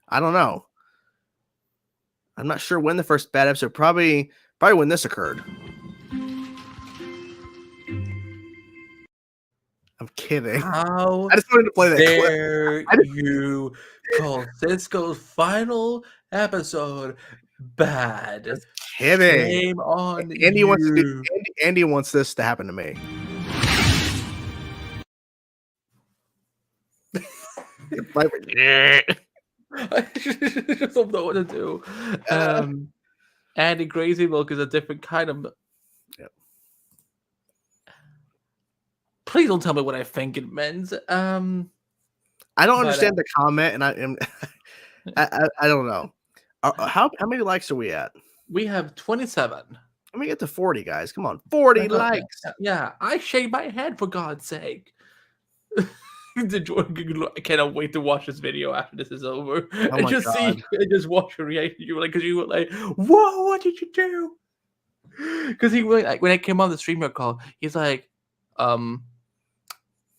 A: I don't know. I'm not sure when the first bad episode, probably when this occurred. I'm kidding.
B: How
A: I just wanted to play that
B: dare you call Cisco's final episode bad?
A: Just kidding.
B: Shame on
A: Andy
B: you.
A: wants to do, Andy wants this to happen to me.
B: I just don't know what to do. Andy Crazy Milk is a different kind of.
A: Yep.
B: Please don't tell me what I think it meant.
A: I don't understand the comment, and I don't know. How many likes are we at?
B: We have 27.
A: Let me get to 40, guys. Come on, 40 likes.
B: Yeah, I shaved my head for God's sake. I cannot wait to watch this video after this is over.
A: Oh
B: and just see and just watch your reaction. You were like, because you were like, whoa, what did you do? Because he like when I came on the streamer call, he's like, are you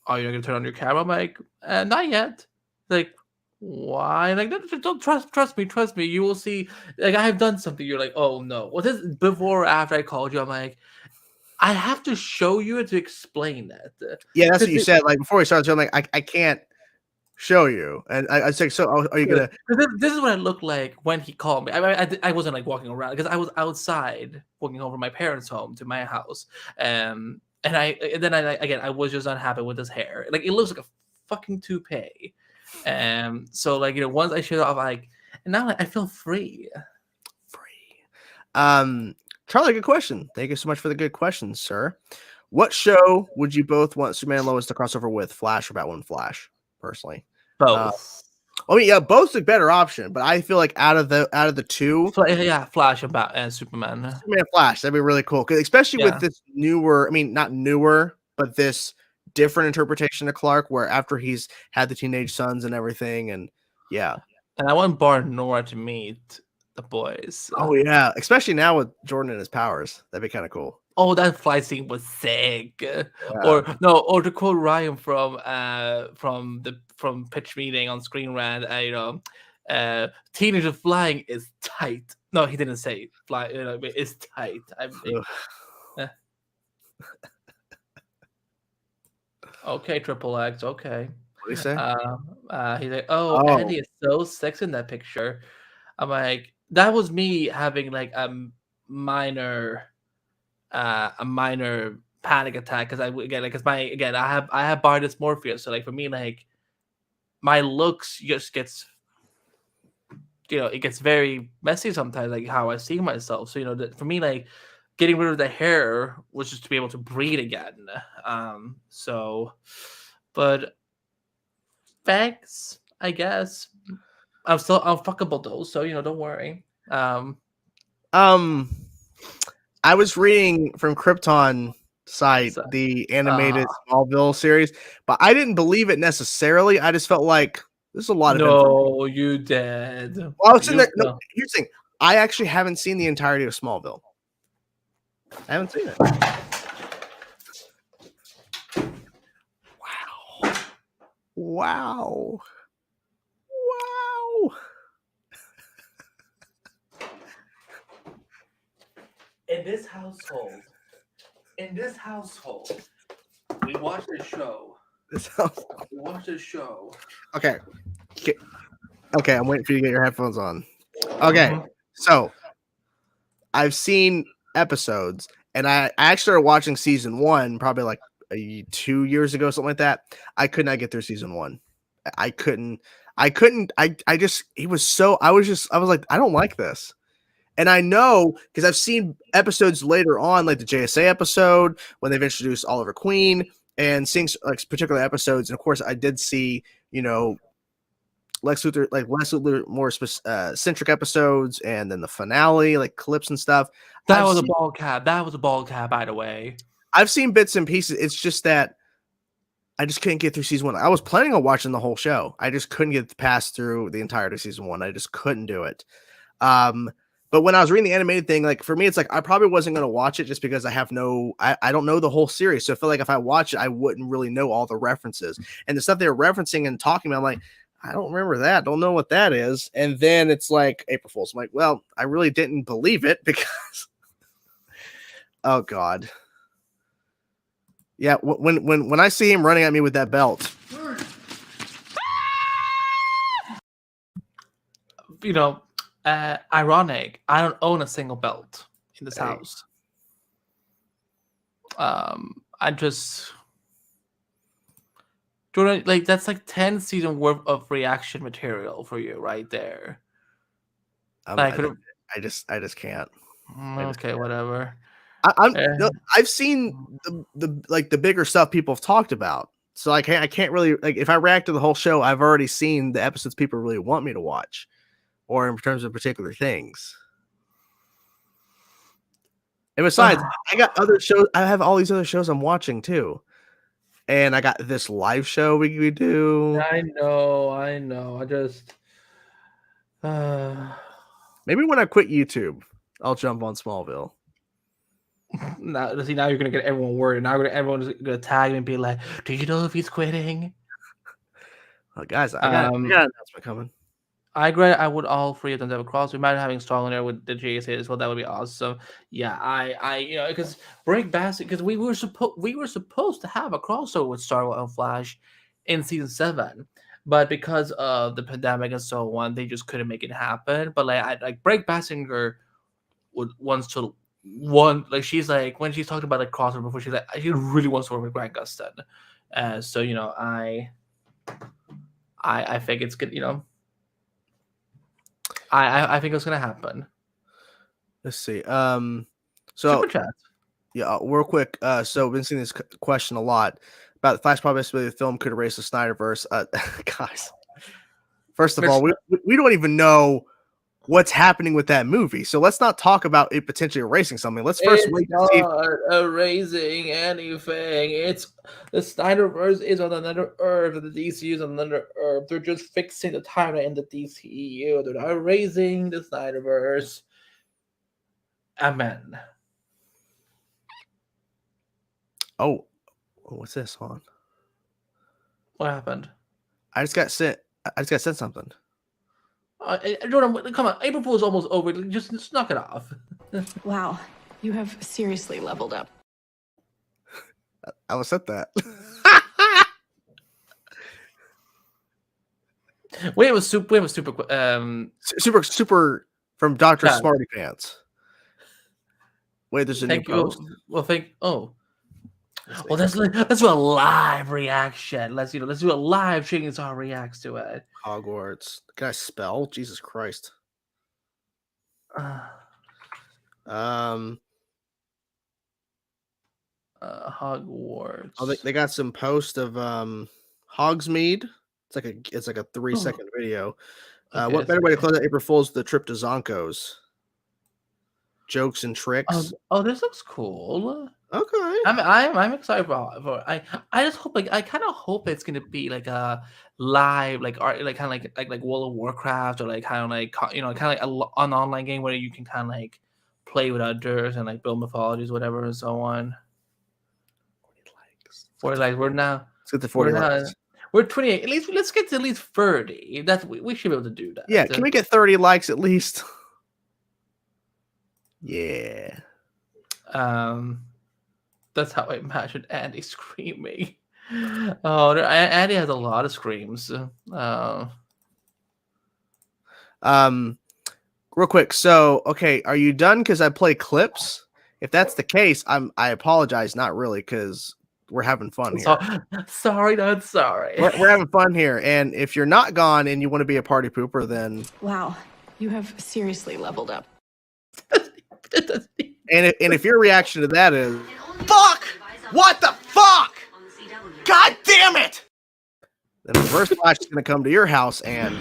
B: not gonna turn on your camera? I'm like, not yet. Like, why? Like, don't trust me. You will see. Like, I have done something. You're like, oh no. Well, this before or after I called you, I'm like, I have to show you to explain that.
A: Yeah, that's what you said. Like before we started, I'm like, I can't show you. And I said, so are you gonna?
B: This is what I look like when he called me. I wasn't like walking around because I was outside walking home from my parents' home to my house. And then I was just unhappy with his hair. Like it looks like a fucking toupee. So like once I showed off, like, and now I feel free.
A: Charlie, good question. Thank you so much for the good questions, sir. What show would you both want Superman and Lois to cross over with, Flash or Batwoman Flash? Personally,
B: both.
A: I mean, yeah, both's a better option, but I feel like out of the two,
B: Flash and Superman
A: Flash, that'd be really cool. Especially with this newer, I mean, not newer, but this different interpretation of Clark, where after he's had the teenage sons and everything, and yeah,
B: and I want Bart and Nora to meet the boys.
A: Oh yeah, especially now with Jordan and his powers, that'd be kind of cool.
B: Oh, that flight scene was sick. Yeah. Or to quote Ryan from Pitch Meeting on Screen Rant, teenager flying is tight. No, he didn't say fly. It's tight. Okay, Triple X. Okay.
A: What do you say?
B: He's like, oh, Andy is so sexy in that picture. I'm like, that was me having like a minor panic attack because I have body dysmorphia. So like for me, like my looks just gets it gets very messy sometimes, like how I see myself. So for me, like getting rid of the hair was just to be able to breathe again. So, but thanks, I guess. I'm fuckable though, so don't worry.
A: I was reading from Krypton site
B: So,
A: the animated Smallville series, but I didn't believe it necessarily. I just felt like there's a lot of information.
B: no, you did.
A: Well, I was in there. No,
B: No.
A: here's the thing. I actually haven't seen the entirety of Smallville. I haven't seen it. Wow. Wow. Wow.
B: In this household, we watch this show.
A: This sounds...
B: We watch this show.
A: Okay. Okay, I'm waiting for you to get your headphones on. Okay, so I've seen episodes, and I actually started watching season 1 probably like 2 years ago, something like that. I could not get through season 1. I couldn't. I just, it was so, I was like, I don't like this. And I know because I've seen episodes later on, like the JSA episode when they've introduced Oliver Queen, and seeing like particular episodes. And of course, I did see, Lex Luthor more centric episodes, and then the finale, like clips and stuff.
B: That was a ball cap. That was a ball cap, by the way.
A: I've seen bits and pieces. It's just that I just couldn't get through season 1. I was planning on watching the whole show. I just couldn't get past through the entirety of season 1. I just couldn't do it. But when I was reading the animated thing, like for me, it's like I probably wasn't going to watch it just because I don't know the whole series. So I feel like if I watch it, I wouldn't really know all the references and the stuff they were referencing and talking about. I'm like, I don't remember that. Don't know what that is. And then it's like April Fool's. I'm like, well, I really didn't believe it because, oh God. Yeah, when I see him running at me with that belt,
B: ironic. I don't own a single belt in this house. I just, Jordan, like that's like 10 season worth of reaction material for you right there.
A: I just can't.
B: Okay, whatever.
A: I've seen the bigger stuff people have talked about, so I can't really, like, if I react to the whole show, I've already seen the episodes people really want me to watch, or in terms of particular things. And besides, I got other shows. I have all these other shows I'm watching too, and I got this live show we do.
B: I know. I just
A: maybe when I quit YouTube, I'll jump on Smallville.
B: Now you're gonna get everyone worried. Now everyone's gonna tag me and be like, "Do you know if he's quitting?"
A: Well, guys, I got an announcement coming.
B: I agree. I would all three of them have a cross. We might be having Strong in there with the JSA as well. That would be awesome. Yeah, I because because we were supposed to have a crossover with Stargirl and Flash in season 7, but because of the pandemic and so on, they just couldn't make it happen. But like Break Basinger wants to. She's like, when she's talked about like crossover before, she's like, she really wants to work with Grant Gustin. So I think it's good. I think it's gonna happen.
A: Let's see.
B: So
A: Super chat. Yeah, real quick. So we've been seeing this question a lot about the Flash possibility the film could erase the Snyderverse. Guys, first of all, we don't even know what's happening with that movie. So let's not talk about it potentially erasing something. Let's first wait to see
B: erasing anything. It's the Snyderverse is on another Earth, and the DCU is on another Earth. They're just fixing the timeline in the DCU. They're not erasing the Snyderverse. Amen.
A: Oh, what's this? Hold on.
B: What happened?
A: I just got sent something.
B: Jordan, come on. April Fool's almost over. Just knock it off.
E: Wow, you have seriously leveled up.
A: I was at that.
B: We have a super
A: super from Dr. Smarty Pants. Wait, there's a new post.
B: Well, Well, let's do a live reaction. Let's do a live Shooting Star reacts to it.
A: Hogwarts. Can I spell? Jesus Christ.
B: Hogwarts.
A: Oh, they got some post of Hogsmeade. It's like a 3-second video.
B: Okay,
A: What better way to close out April Fool's than the trip to Zonko's? Jokes and tricks.
B: Oh, this looks cool.
A: Okay.
B: I'm excited for I just hope I kind of hope it's gonna be like a live art kind of like World of Warcraft or kind of like an online game where you can kind of play with others and build mythologies, whatever, and so on. 40 likes. We're now.
A: Let's get to 40 likes.
B: We're 28. At least let's get to at least 30. We should be able to do that.
A: Yeah, can we get 30 likes at least? Yeah.
B: That's how I imagine Andy screaming. Oh, Andy has a lot of screams.
A: Real quick. So, okay, are you done? Because I play clips. If that's the case, I apologize. Not really, because we're having fun here.
B: Sorry, not sorry.
A: We're having fun here, and if you're not gone and you want to be a party pooper, then
E: Wow, you have seriously leveled up.
A: and if your reaction to that is fuck, what the fuck, god damn it, then Reverse Flash is going to come to your house and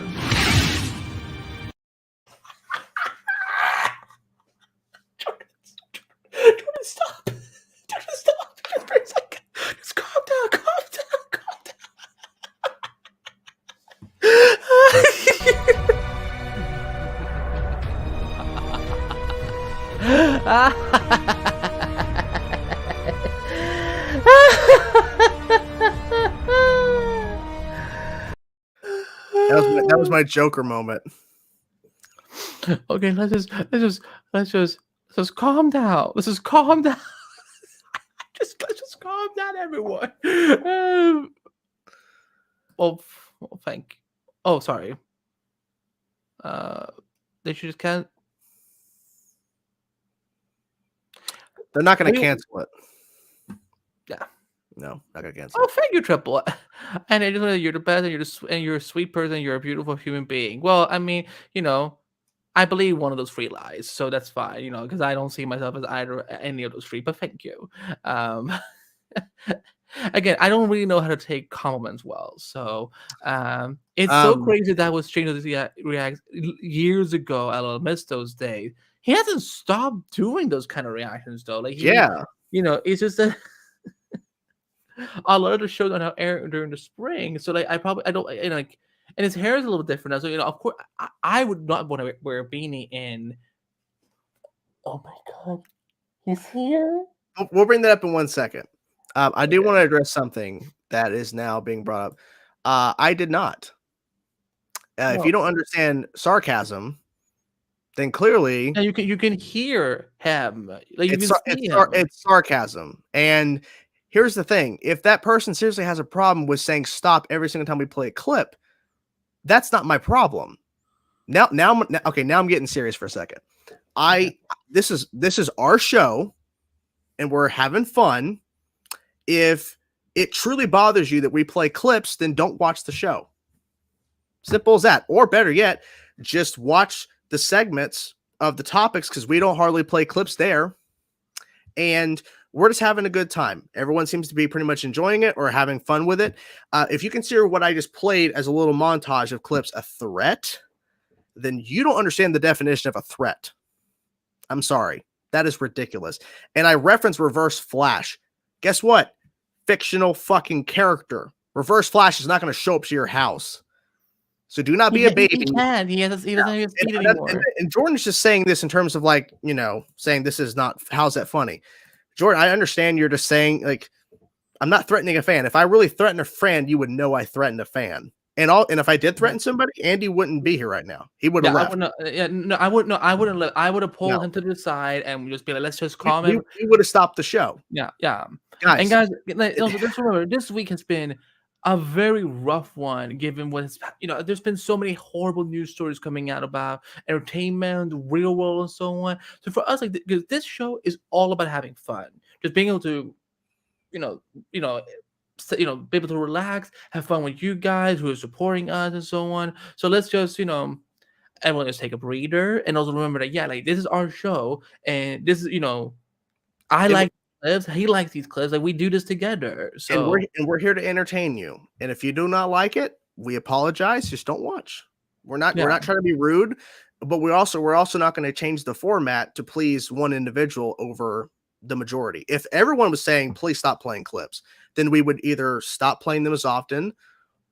B: Stop. Stop. Just calm down.
A: that was my Joker moment.
B: Okay, let's just calm down. Let's just calm down. let's just calm down, everyone. Well, thank. Oh, sorry. They should just can't.
A: They're not going to cancel it.
B: Yeah.
A: No, not going to cancel.
B: Oh, thank you, Triple. And I just know that you're the best, and you're a sweet person. You're a beautiful human being. Well, I mean, I believe one of those three lies, so that's fine. Because I don't see myself as either any of those three. But thank you. Again, I don't really know how to take compliments well, so it's so crazy that was changed reacts years ago. I'll miss those days. He hasn't stopped doing those kind of reactions though. It's just that a lot of the shows are now airing during the spring, so I don't and his hair is a little different now. So of course, I would not want to wear a beanie in. Oh my god, he's here.
A: We'll bring that up in 1 second. I do want to address something that is now being brought up. I did not. If you don't understand sarcasm, then clearly
B: you can hear him.
A: It's sarcasm. And here's the thing: if that person seriously has a problem with saying stop every single time we play a clip, that's not my problem. Now I'm getting serious for a second. This is our show, and we're having fun. If it truly bothers you that we play clips, then don't watch the show. Simple as that. Or better yet, just watch the segments of the topics, because we don't hardly play clips there. And we're just having a good time. Everyone seems to be pretty much enjoying it or having fun with it. If you consider what I just played as a little montage of clips a threat, then you don't understand the definition of a threat. I'm sorry. That is ridiculous. And I reference Reverse Flash. Guess what? Fictional fucking character. Reverse Flash is not going to show up to your house. So do not be a baby.
B: He doesn't have speed anymore.
A: And Jordan's just saying this in terms of saying this is not, how's that funny? Jordan, I understand you're just saying, I'm not threatening a fan. If I really threaten a friend, you would know I threatened a fan. And if I did threaten somebody, Andy wouldn't be here right now. He would have left.
B: I wouldn't. I wouldn't let. I would have pulled him to the side and just be like, "Let's just calm him."
A: We would have stopped the show.
B: Yeah.
A: Guys.
B: And guys, just remember, this week has been a very rough one, given what's there's been so many horrible news stories coming out about entertainment, the real world, and so on. So for us, because this show is all about having fun, just being able to you know, you know, be able to relax, have fun with you guys who are supporting us and so on. So let's just, everyone just take a breather and also remember that, yeah, like this is our show and this is, I
A: And
B: like clips, he likes these clips, like we do this together.
A: and we're
B: So
A: and we're here to entertain you. And if you do not like it, we apologize. Just don't watch. We're
B: yeah,
A: not trying to be rude, but we're also not going to change the format to please one individual over the majority. If everyone was saying please stop playing clips, then we would either stop playing them as often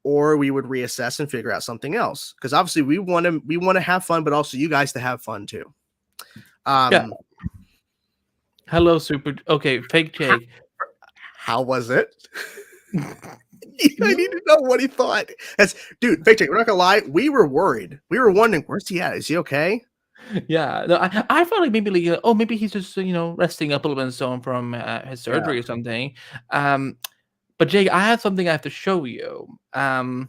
A: or we would reassess and figure out something else. Because obviously we want to have fun, but also you guys to have fun too.
B: yeah. Hello, Super. Okay, fake Jake.
A: How was it? I need to know what he thought. Dude, fake check. We're not gonna lie. We were worried. We were wondering, where's he at? Is he okay?
B: Yeah, no, I felt like maybe maybe he's just resting up a little bit and so on from his surgery or something. But Jake, I have something I have to show you.
A: Oh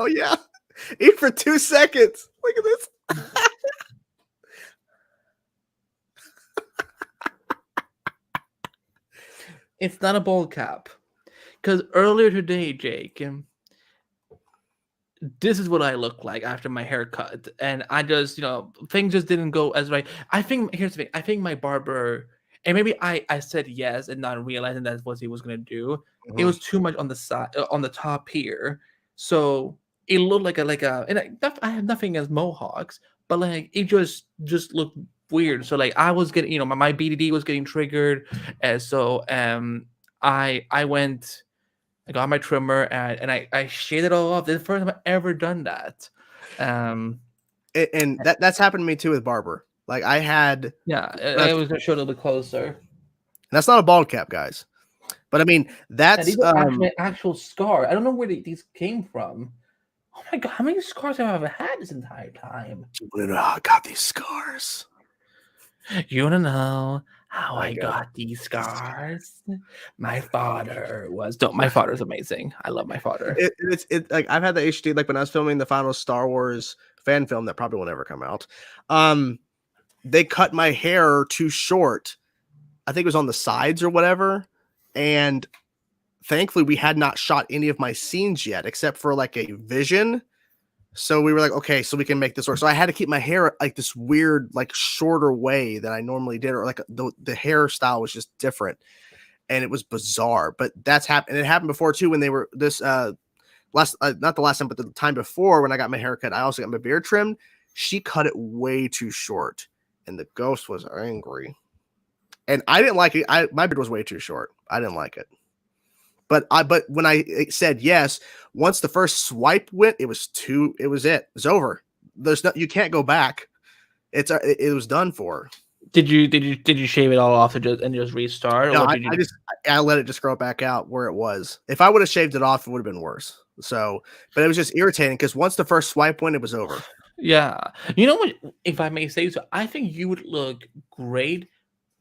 A: yeah, eat for 2 seconds. Look at this.
B: It's not a bald cap, because earlier today, Jake, this is what I look like after my haircut, and I just things just didn't go as right. I think here's the thing. I think my barber, and maybe I said yes and not realizing that's what he was gonna do. It was too much on the side, on the top here, so it looked like and I have nothing against mohawks, but like it just looked weird. So like I was getting, my BDD was getting triggered, and so I went. I got my trimmer and I shaved it all off. This is the first time I've ever done that.
A: And that's happened to me too with barber. Like I had,
B: I was gonna show it a little bit closer.
A: that's not a bald cap, guys. But I mean, that's
B: These are actually actual scars. I don't know where these came from. Oh my god, how many scars have I ever had this entire time?
A: you want to know how I got these scars?
B: You wanna know how
A: I
B: I
A: got
B: got these scars? My father my father's amazing. I love my father.
A: It's like I've had the HD, like when I was filming the final Star Wars fan film that probably will never come out. They cut my hair too short. I think it was on the sides or whatever. And thankfully we had not shot any of my scenes yet, except for like a vision. So we were like, okay, so we can make this work. So I had to keep my hair like this weird, like shorter way than I normally did, or like the hairstyle was just different. And it was bizarre, but that's happened. It happened before too, when they were this not the last time, but the time before when I got my haircut, I also got my beard trimmed. She cut it way too short, and the ghost was angry. And I didn't like it. My beard was way too short. I didn't like it. But when I said yes, once the first swipe went, it was it. It's over. You can't go back. It was done for.
B: Did you shave it all off and just restart? Or
A: No,
B: what did you do?
A: I let it just grow back out where it was. If I would have shaved it off, it would have been worse. So, but it was just irritating because once the first swipe went, it was over.
B: Yeah. You know what? If I may say so, I think you would look great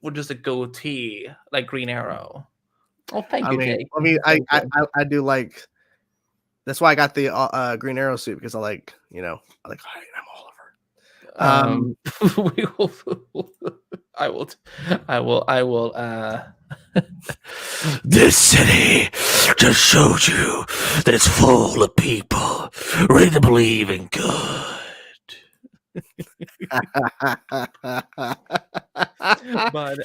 B: with just a goatee like Green Arrow. Oh, thank you, Jake.
A: I mean,
B: Thank you.
A: I do like. That's why I got the Green Arrow suit, because I like, hi, I'm Oliver.
B: We will, I will.
F: This city just showed you that it's full of people ready to believe in good.
B: But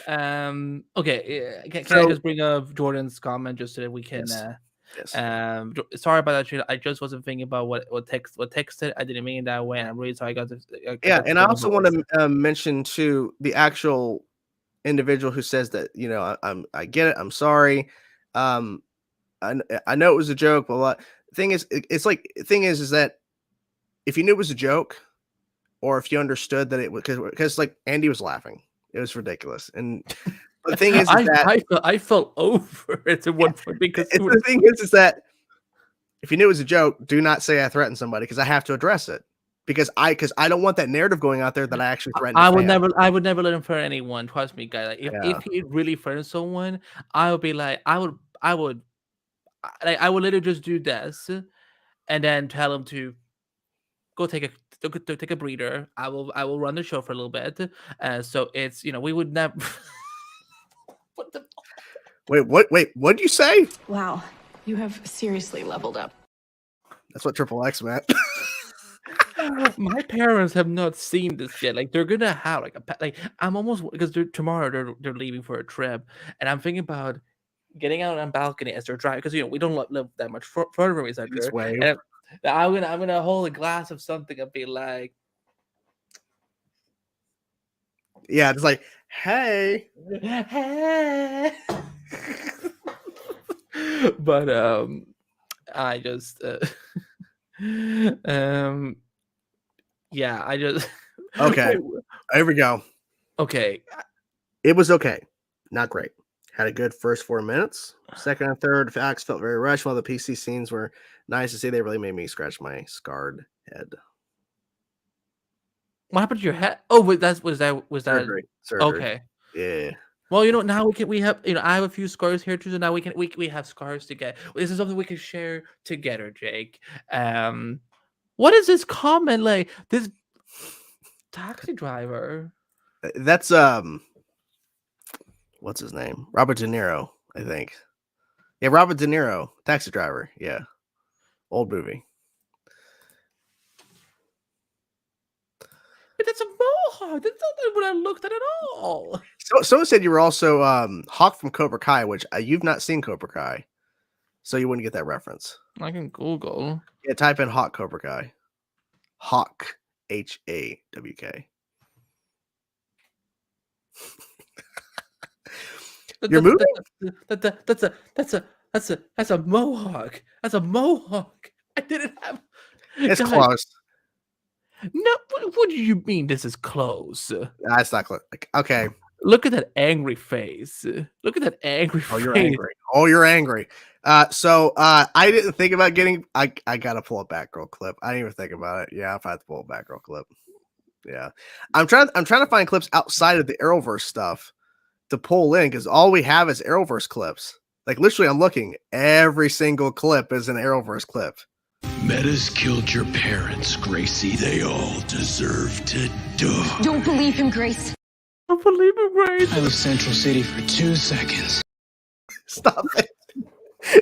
B: okay, can I just bring up Jordan's comment just so that we can
A: Yes.
B: sorry about that, Trisha. I just wasn't thinking about what texted. I didn't mean that way. I'm really sorry. I got this.
A: And I also want to mention to the actual individual who says that, I get it. I'm sorry. I know it was a joke, but thing is, is that if you knew it was a joke, or if you understood that it was because like Andy was laughing, it was ridiculous. And the thing is that
B: I fell over at one point because
A: the thing is that if you knew it was a joke, do not say I threatened somebody, because I have to address it. Because I don't want that narrative going out there that I actually threatened.
B: I would never let him threaten anyone. Trust me, guys. Like, if he really threatened someone, I would be like, I would literally just do this, and then tell him to go take a breather. I will run the show for a little bit. So it's we would never. What the?
A: Wait, what? Wait, what did you say?
E: Wow, you have seriously leveled up.
A: That's what Triple X meant.
B: My parents have not seen this yet. Like they're gonna have like like I'm almost because tomorrow they're leaving for a trip, and I'm thinking about getting out on balcony as they're driving because we don't live that much further from each other.
A: Just wave.
B: And I'm gonna hold a glass of something and be like,
A: Yeah, it's like, hey.
B: hey. But I just yeah, I just
A: Okay, here we go.
B: Okay.
A: It was okay, not great. Had a good first 4 minutes. Second and third acts felt very rushed, while the PC scenes were nice to see. They really made me scratch my scarred head.
B: What happened to your head? Oh, wait, was that
A: Surgery.
B: okay?
A: Yeah.
B: Well, now we have I have a few scars here too, so now we have scars to get. This is something we can share together, Jake. What is this comment like? This taxi driver.
A: That's what's his name? Robert De Niro, I think. Yeah, Robert De Niro, Taxi Driver. Yeah, old movie.
B: But that's a mohawk. That's not what I looked at all.
A: So someone said you were also Hawk from Cobra Kai, which you've not seen Cobra Kai, so you wouldn't get that reference.
B: I can Google.
A: Yeah, type in Hawk Cobra Kai. Hawk, HAWK. You're moving?
B: That's a mohawk. That's a mohawk. I didn't have.
A: It's
B: Guys,
A: close.
B: No, what do you mean? This is close.
A: That's not close. Okay.
B: Look at that angry face. Look at that angry face.
A: Oh, you're angry. Oh, you're angry. So I didn't think about getting. I gotta pull a Batgirl clip. I didn't even think about it. Yeah, I'll have to pull a Batgirl clip. Yeah, I'm trying to find clips outside of the Arrowverse stuff to pull in because all we have is Arrowverse clips. Like literally, I'm looking. Every single clip is an Arrowverse clip.
F: Metas killed your parents, Gracie. They all deserve to die.
E: Don't believe him, Grace.
B: I believe it, right?
D: I was Central City for 2 seconds.
A: Stop it.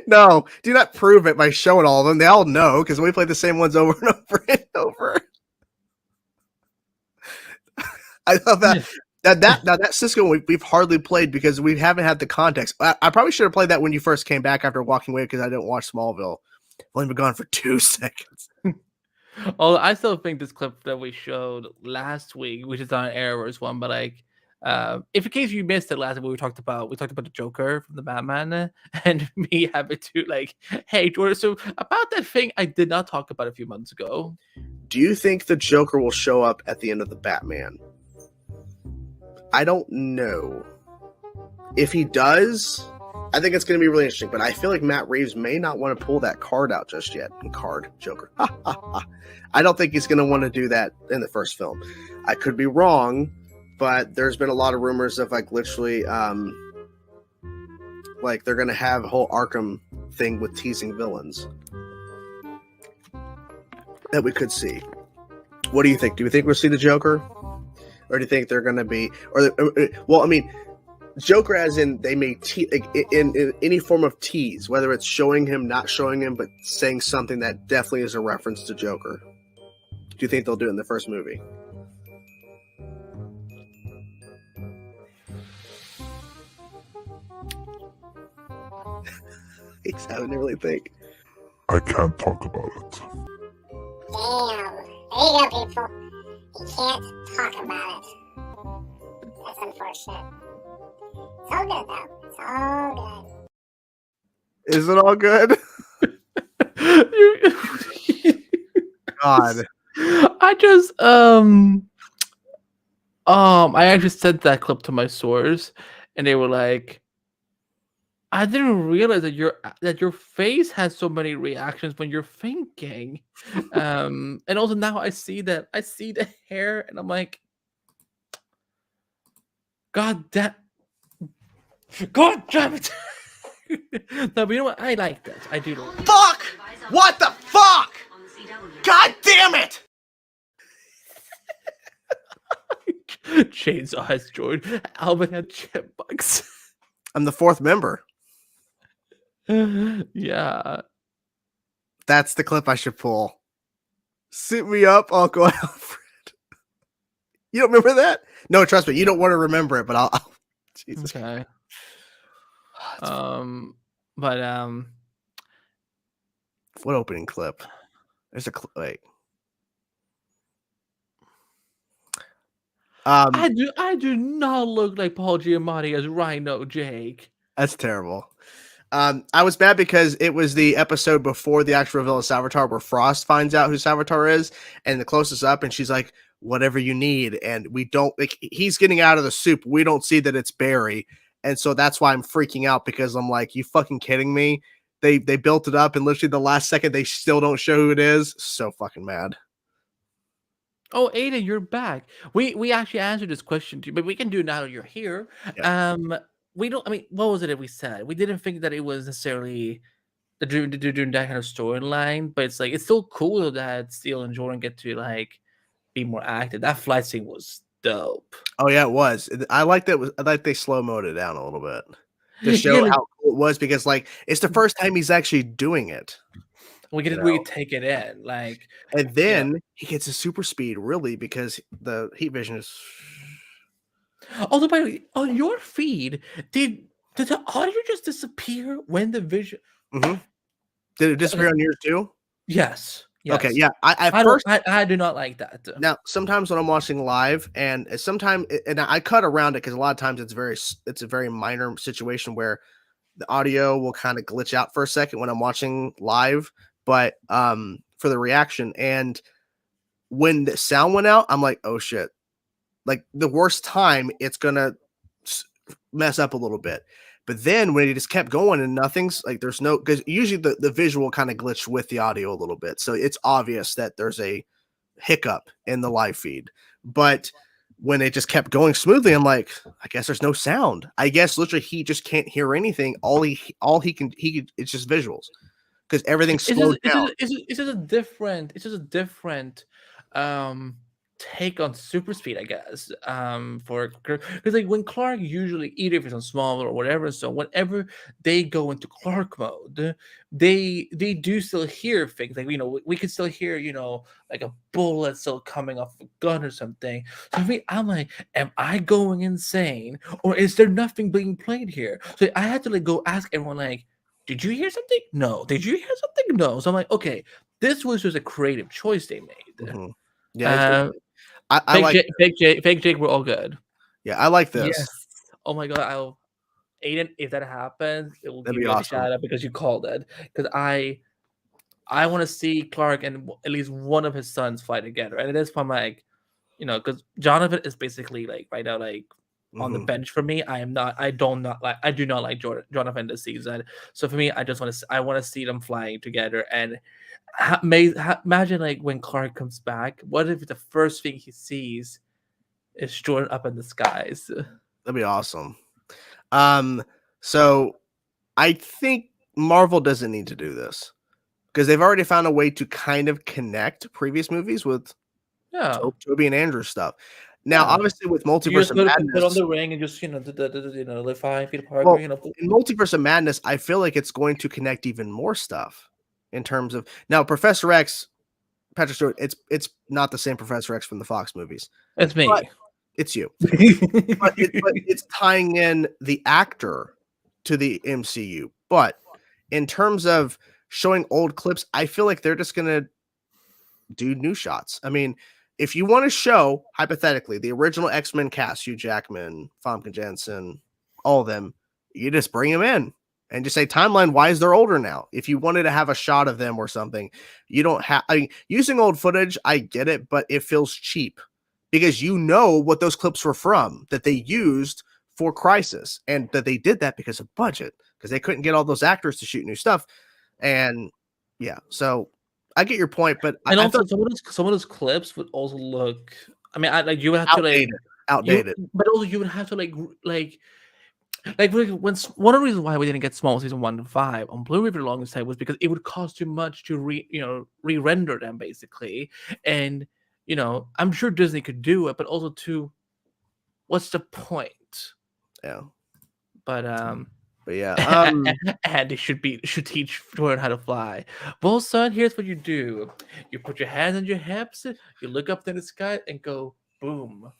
A: No, do not prove it by showing all of them. They all know because we play the same ones over and over and over. I love that. That Cisco we've hardly played because we haven't had the context. I probably should have played that when you first came back after walking away because I didn't watch Smallville. I've only been gone for 2 seconds.
B: Although I still think this clip that we showed last week, which is not an Arrowverse one, but like, if in case you missed it last week, we talked about the Joker from the Batman, and me having to like, hey Jordan, so about that thing I did not talk about a few months ago.
A: Do you think the Joker will show up at the end of the Batman? I don't know. If he does, I think it's going to be really interesting, but I feel like Matt Reeves may not want to pull that card out just yet. Joker. I don't think he's going to want to do that in the first film. I could be wrong, but there's been a lot of rumors of like literally like they're going to have a whole Arkham thing with teasing villains that we could see. What do you think? Do you think we'll see the Joker? Or do you think they're going to be, well, I mean, Joker as in they may in any form of tease, whether it's showing him, not showing him, but saying something that definitely is a reference to Joker. Do you think they'll do it in the first movie? He's having to really think.
G: I can't talk about it.
H: Damn. There you go, people. You can't talk about it. That's unfortunate. It's all good, though. It's all good.
A: Is it all good? God.
B: I just I actually sent that clip to my source, and they were like, I didn't realize that your face has so many reactions when you're thinking. And also now I see the hair, and I'm like, God damn it. No, but you know what? I like that. I do like that.
A: Fuck! What the fuck? God damn it!
B: Chainsaw has joined. Alvin had chipmunks.
A: I'm the fourth member.
B: Yeah.
A: That's the clip I should pull. Suit me up, Uncle Alfred. You don't remember that? No, trust me, you don't want to remember it, but I'll Jesus.
B: Okay.
A: It's
B: But
A: what opening clip? There's a clip. Wait.
B: I do not look like Paul Giamatti as Rhino Jake.
A: That's terrible. I was bad because it was the episode before the actual reveal of Savitar where Frost finds out who Savitar is, and the closest up, and she's like, whatever you need. And we don't, like, he's getting out of the soup. We don't see that it's Barry. And so that's why I'm freaking out, because I'm like, you fucking kidding me? They built it up, and literally the last second, they still don't show who it is. So fucking mad.
B: Oh, Ada, you're back. We actually answered this question to you, but we can do it now that you're here.
A: Yeah.
B: We don't. I mean, what was it that we said? We didn't think that it was necessarily doing that kind of storyline, but it's like it's still cool that Steel and Jordan get to like be more active. That flight scene was dope.
A: Oh yeah, it was. I like that. I like they slow mode it down a little bit to show
B: Yeah, like-
A: how cool it was, because like it's the first time he's actually doing it.
B: We
A: You
B: could
A: know?
B: we could take it in, like,
A: And then he gets a super speed, really, because the heat vision is.
B: although by the way, on your feed, did the audio just disappear when the vision?
A: Mhm. Did it disappear on yours too?
B: Yes.
A: Okay,
B: yes.
A: yeah. I
B: I
A: first
B: I do not like that.
A: now sometimes when I'm watching live, and sometimes and I cut around it because a lot of times it's a very minor situation where the audio will kind of glitch out for a second when I'm watching live, but for the reaction, and when the sound went out, I'm like, oh shit. Like the worst time, it's gonna mess up a little bit. But then when it just kept going and nothing's like, there's no, because usually the visual kind of glitch with the audio a little bit. So it's obvious that there's a hiccup in the live feed. But when it just kept going smoothly, I'm like, I guess there's no sound. I guess literally he just can't hear anything. All he can, it's just visuals, because everything's slowed down.
B: It's just a different. It's just a different take on super speed, I guess. For because like when Clark usually, either if it's on small or whatever, so whenever they go into Clark mode, they do still hear things, like, you know, we can still hear, you know, like a bullet still coming off a gun or something. So for me, I'm like, am I going insane, or is there nothing being played here? So I had to like go ask everyone, like, did you hear something? No. Did you hear something? No. So I'm like, okay, this was just a creative choice they made.
A: Mhm. Yeah,
B: Uh,
A: I like.
B: Fake Jake, we're all good.
A: Yeah, I like this.
B: Yes. Oh my god, Aiden, if that happens, it will
A: That'd
B: give
A: be
B: you a
A: awesome.
B: shout out because you called it. Because I want to see Clark and at least one of his sons fight together, and it is from like, you know, because Jonathan is basically like right now like on the
A: Mhm.
B: bench for me. I do not like Jonathan this season. So for me, I just want to I want to see them flying together. And imagine like when Clark comes back, what if the first thing he sees is Jordan up in the skies?
A: That'd be awesome. So I think Marvel doesn't need to do this, because they've already found a way to kind of connect previous movies with
B: Yeah.
A: Toby and Andrew stuff. Now,
B: Yeah.
A: obviously, with
B: You
A: Multiverse
B: just
A: of
B: put on
A: Madness,
B: the ring and just, you know, you know, live 5 feet apart.
A: well,
B: You know,
A: in Multiverse of Madness, I feel like it's going to connect even more stuff in terms of now Professor X, Patrick Stewart. It's not the same Professor X from the Fox movies.
B: it's me.
A: But it's you. But it's tying in the actor to the MCU. But in terms of showing old clips, I feel like they're just gonna do new shots. I mean, if you want to show hypothetically the original X-Men cast, Hugh Jackman, Famke Janssen, all of them, you just bring them in and just say timeline wise they're older now. If you wanted to have a shot of them or something, you don't have. I mean, using old footage, I get it, but it feels cheap because you know what those clips were from that they used for Crisis, and that they did that because of budget, because they couldn't get all those actors to shoot new stuff. And yeah, so I get your point, but
B: And
A: I
B: also,
A: thought
B: some of those clips would also look. I mean, like you would have to like
A: outdated.
B: but also you would have to like when one of the reasons why we didn't get Small season 1 to 5 on Blu-ray for the longest time was because it would cost too much to re-render them basically. And you know, I'm sure Disney could do it, but also what's the point?
A: Yeah.
B: But
A: yeah,
B: and they should teach learn how to fly. Well, son, here's what you do: you put your hands on your hips, you look up to the sky, and go boom.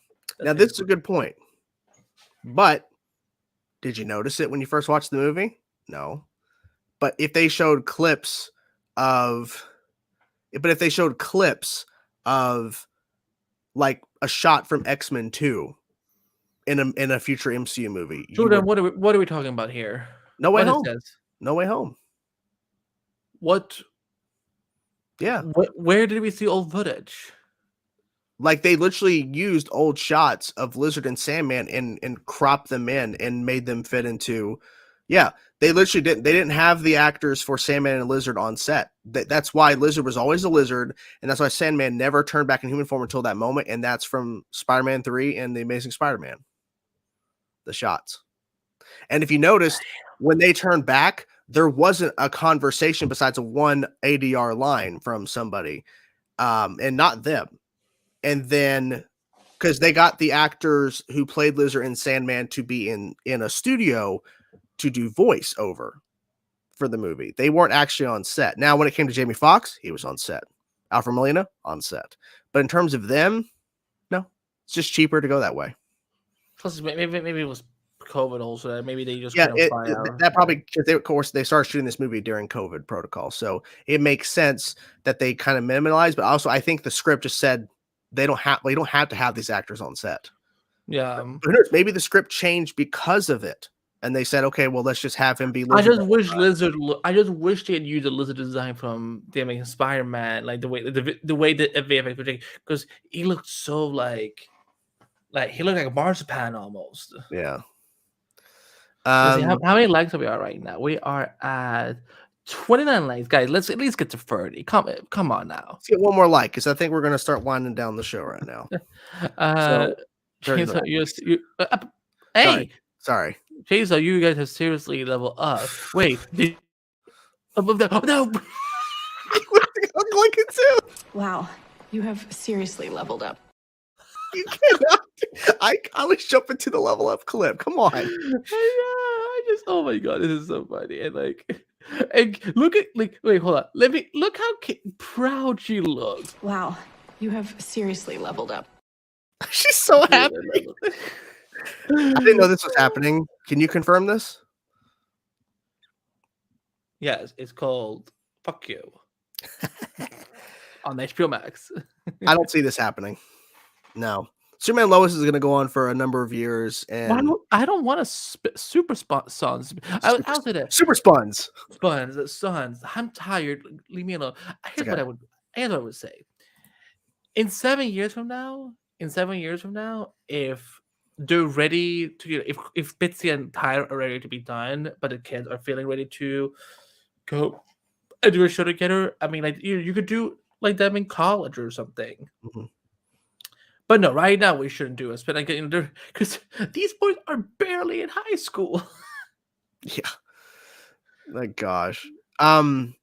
A: now this is a good point. But did you notice it when you first watched the movie? No. But if they showed clips of like a shot from X-Men 2 in a future MCU movie,
B: So then, what are we talking about here?
A: No Way
B: What is
A: Home.
B: this?
A: No Way Home.
B: What?
A: Yeah.
B: Where did we see old footage?
A: Like they literally used old shots of Lizard and Sandman and cropped them in and made them fit into. Yeah, they literally didn't have the actors for Sandman and Lizard on set. That's why Lizard was always a lizard, and that's why Sandman never turned back in human form until that moment, and that's from Spider-Man 3 and The Amazing Spider-Man. The shots. And if you noticed, when they turned back, there wasn't a conversation besides a one ADR line from somebody, and not them. And then, because they got the actors who played Lizard and Sandman to be in a studio to do voice over for the movie. They weren't actually on set. Now, when it came to Jamie Foxx, he was on set. Alfred Molina, on set. But in terms of them, no. It's just cheaper to go that way.
B: Plus, maybe it was COVID also. Maybe they just
A: that probably, of course, they started shooting this movie during COVID protocol. So it makes sense that they kind of minimalize. But also, I think the script just said, we don't have to have these actors on set.
B: Yeah.
A: But who knows? Maybe the script changed because of it. And they said, okay, well, let's just have him be Lizard.
B: I just wish they had used the Lizard design from The Amazing Spider-Man, like the way the VFX, because he looked so like he looked like a marzipan almost.
A: Yeah.
B: How many likes are we at right now? We are at 29 likes, guys. Let's at least get to 30. Come on now.
A: Let's get one more like, because I think we're going to start winding down the show right now.
B: Hey,
A: sorry,
B: Chainsaw, you guys have seriously leveled up. Wait, no.
A: I'm clicking too.
E: Wow, you have seriously leveled up.
A: You cannot. I always jump into the level up clip. Come on.
B: I just, oh my god, this is so funny. And look at wait, hold on. Look how proud she looks.
E: Wow, you have seriously leveled up.
A: She's so happy. I didn't know this was happening. Can you confirm this?
B: Yes, it's called Fuck You on HBO Max.
A: I don't see this happening. No. Superman Lois is going to go on for a number of years, and
B: I don't want a super sons. I'll say that
A: super spuns.
B: Sons. I'm tired. Leave me alone. Here's what I would say. In 7 years from now, if they're ready to, if Bitsy and Tyler are ready to be done, but the kids are feeling ready to go and do a show together, I mean, like you could do like them in college or something.
A: Mm-hmm.
B: But no, right now we shouldn't do it. But because these boys are barely in high school.
A: Yeah. My gosh. Okay,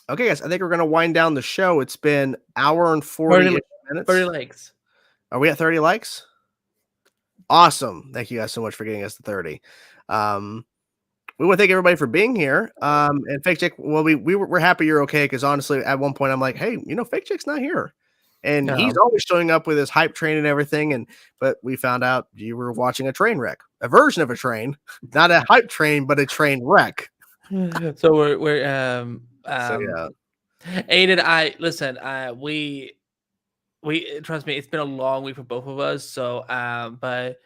A: guys, I think we're gonna wind down the show. It's been hour and 40 minutes.
B: 30 likes.
A: Are we at 30 likes? Awesome. Thank you guys so much for getting us to 30. We want to thank everybody for being here. And Fake Jake, well, we're happy you're okay, because honestly, at one point I'm like, hey, Fake Jake's not here. And he's always showing up with his hype train and everything. But we found out you were watching a train wreck, a version of a train, not a hype train, but a train wreck.
B: So we're
A: yeah.
B: Aiden, listen, we trust me, it's been a long week for both of us. So but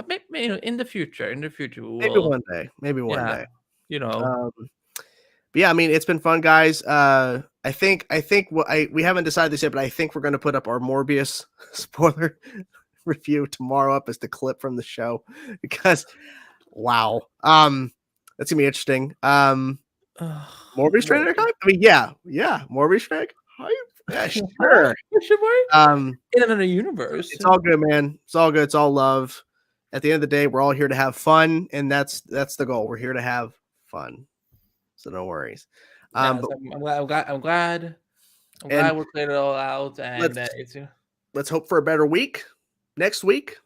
B: maybe, in the future,
A: maybe one day, day. But yeah, I mean, it's been fun, guys. I think we haven't decided this yet, but I think we're going to put up our Morbius spoiler review tomorrow up as the clip from the show, because wow, that's gonna be interesting. Morbius trainer hype? I mean, yeah, Morbius trainer hype. Yeah, sure.
B: In another universe,
A: it's all good, man. It's all good. It's all love. At the end of the day, we're all here to have fun, and that's the goal. We're here to have fun. So no worries.
B: I'm glad we're cleared it all out, and
A: let's hope for a better week next week.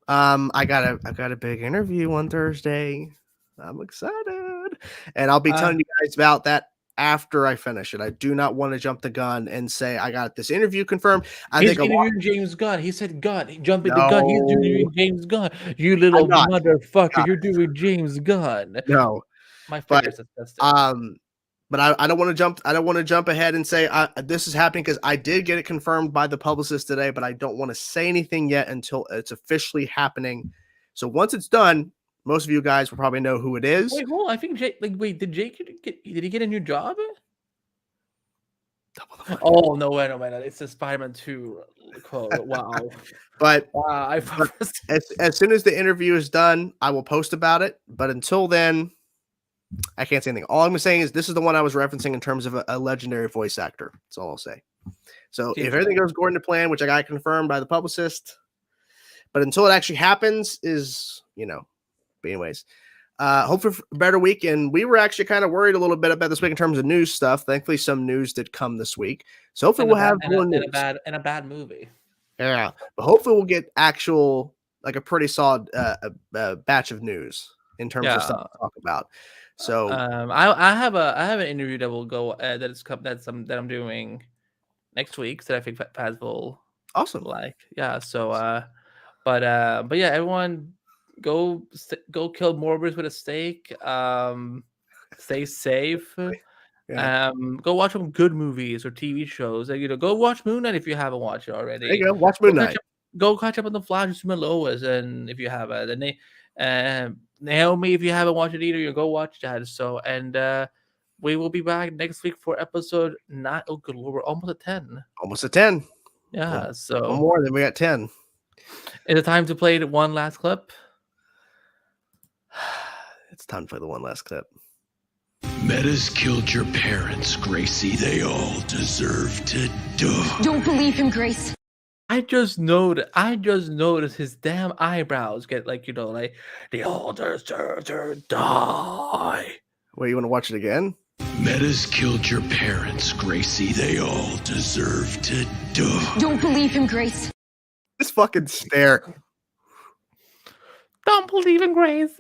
A: I got a big interview on Thursday. I'm excited, and I'll be telling you guys about that after I finish it. I do not want to jump the gun and say I got this interview confirmed.
B: He's interviewing James Gunn. He said Gunn. Jumping the gun. He's
A: No.
B: doing James Gunn. You little
A: not.
B: motherfucker.
A: Not.
B: You're doing James Gunn.
A: No,
B: My
A: but,
B: fingers disgusting.
A: but I don't want to jump. I don't want to jump ahead and say this is happening because I did get it confirmed by the publicist today, but I don't want to say anything yet until it's officially happening. So once it's done, most of you guys will probably know who it is.
B: Wait, hold on. I think Jake. Wait, did Jake did he get a new job? Oh no! Wait, it's a Spider-Man 2 quote. Wow.
A: But
B: wow,
A: as soon as the interview is done, I will post about it. But until then, I can't say anything. All I'm saying is this is the one I was referencing in terms of a legendary voice actor. That's all I'll say. So if everything goes according to plan, which I got confirmed by the publicist, but until it actually happens, But anyways, hopefully for a better week. And we were actually kind of worried a little bit about this week in terms of news stuff. Thankfully, some news did come this week. So hopefully we'll have more news.
B: And a bad movie.
A: Yeah, but hopefully we'll get actual, like a pretty solid batch of news in terms of stuff to talk about. So
B: I have an interview that will go that I'm doing next week that I think Paz will like. Yeah. So but yeah, everyone go kill Morbius with a stake. Stay safe.
A: Yeah.
B: Go watch some good movies or TV shows. Go watch Moon Knight if you haven't watched it already.
A: There you go. Watch Moon Knight.
B: Go catch up on the Flash and Lois, and if you have Naomi, if you haven't watched it either, go watch that. So we will be back next week for episode 9. Oh, good Lord, we're almost at 10.
A: Almost at 10.
B: Yeah. So
A: one more, then we got 10.
B: Is it time to play the one last clip?
A: It's time to play the one last clip.
F: Metas killed your parents, Gracie. They all deserve to die.
E: Don't believe him, Grace.
B: I just noticed his damn eyebrows get they all deserve to die.
A: Wait, you want to watch it again?
F: Metas killed your parents, Gracie. They all deserve to die.
E: Don't believe him, Grace.
A: This fucking stare.
B: Don't believe in Grace.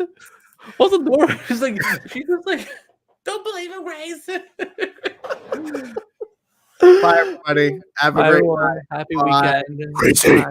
B: Also, Nora is she's just like, don't believe in Grace.
A: Bye, everybody. Have a great night.
B: Happy weekend.
F: Gracie.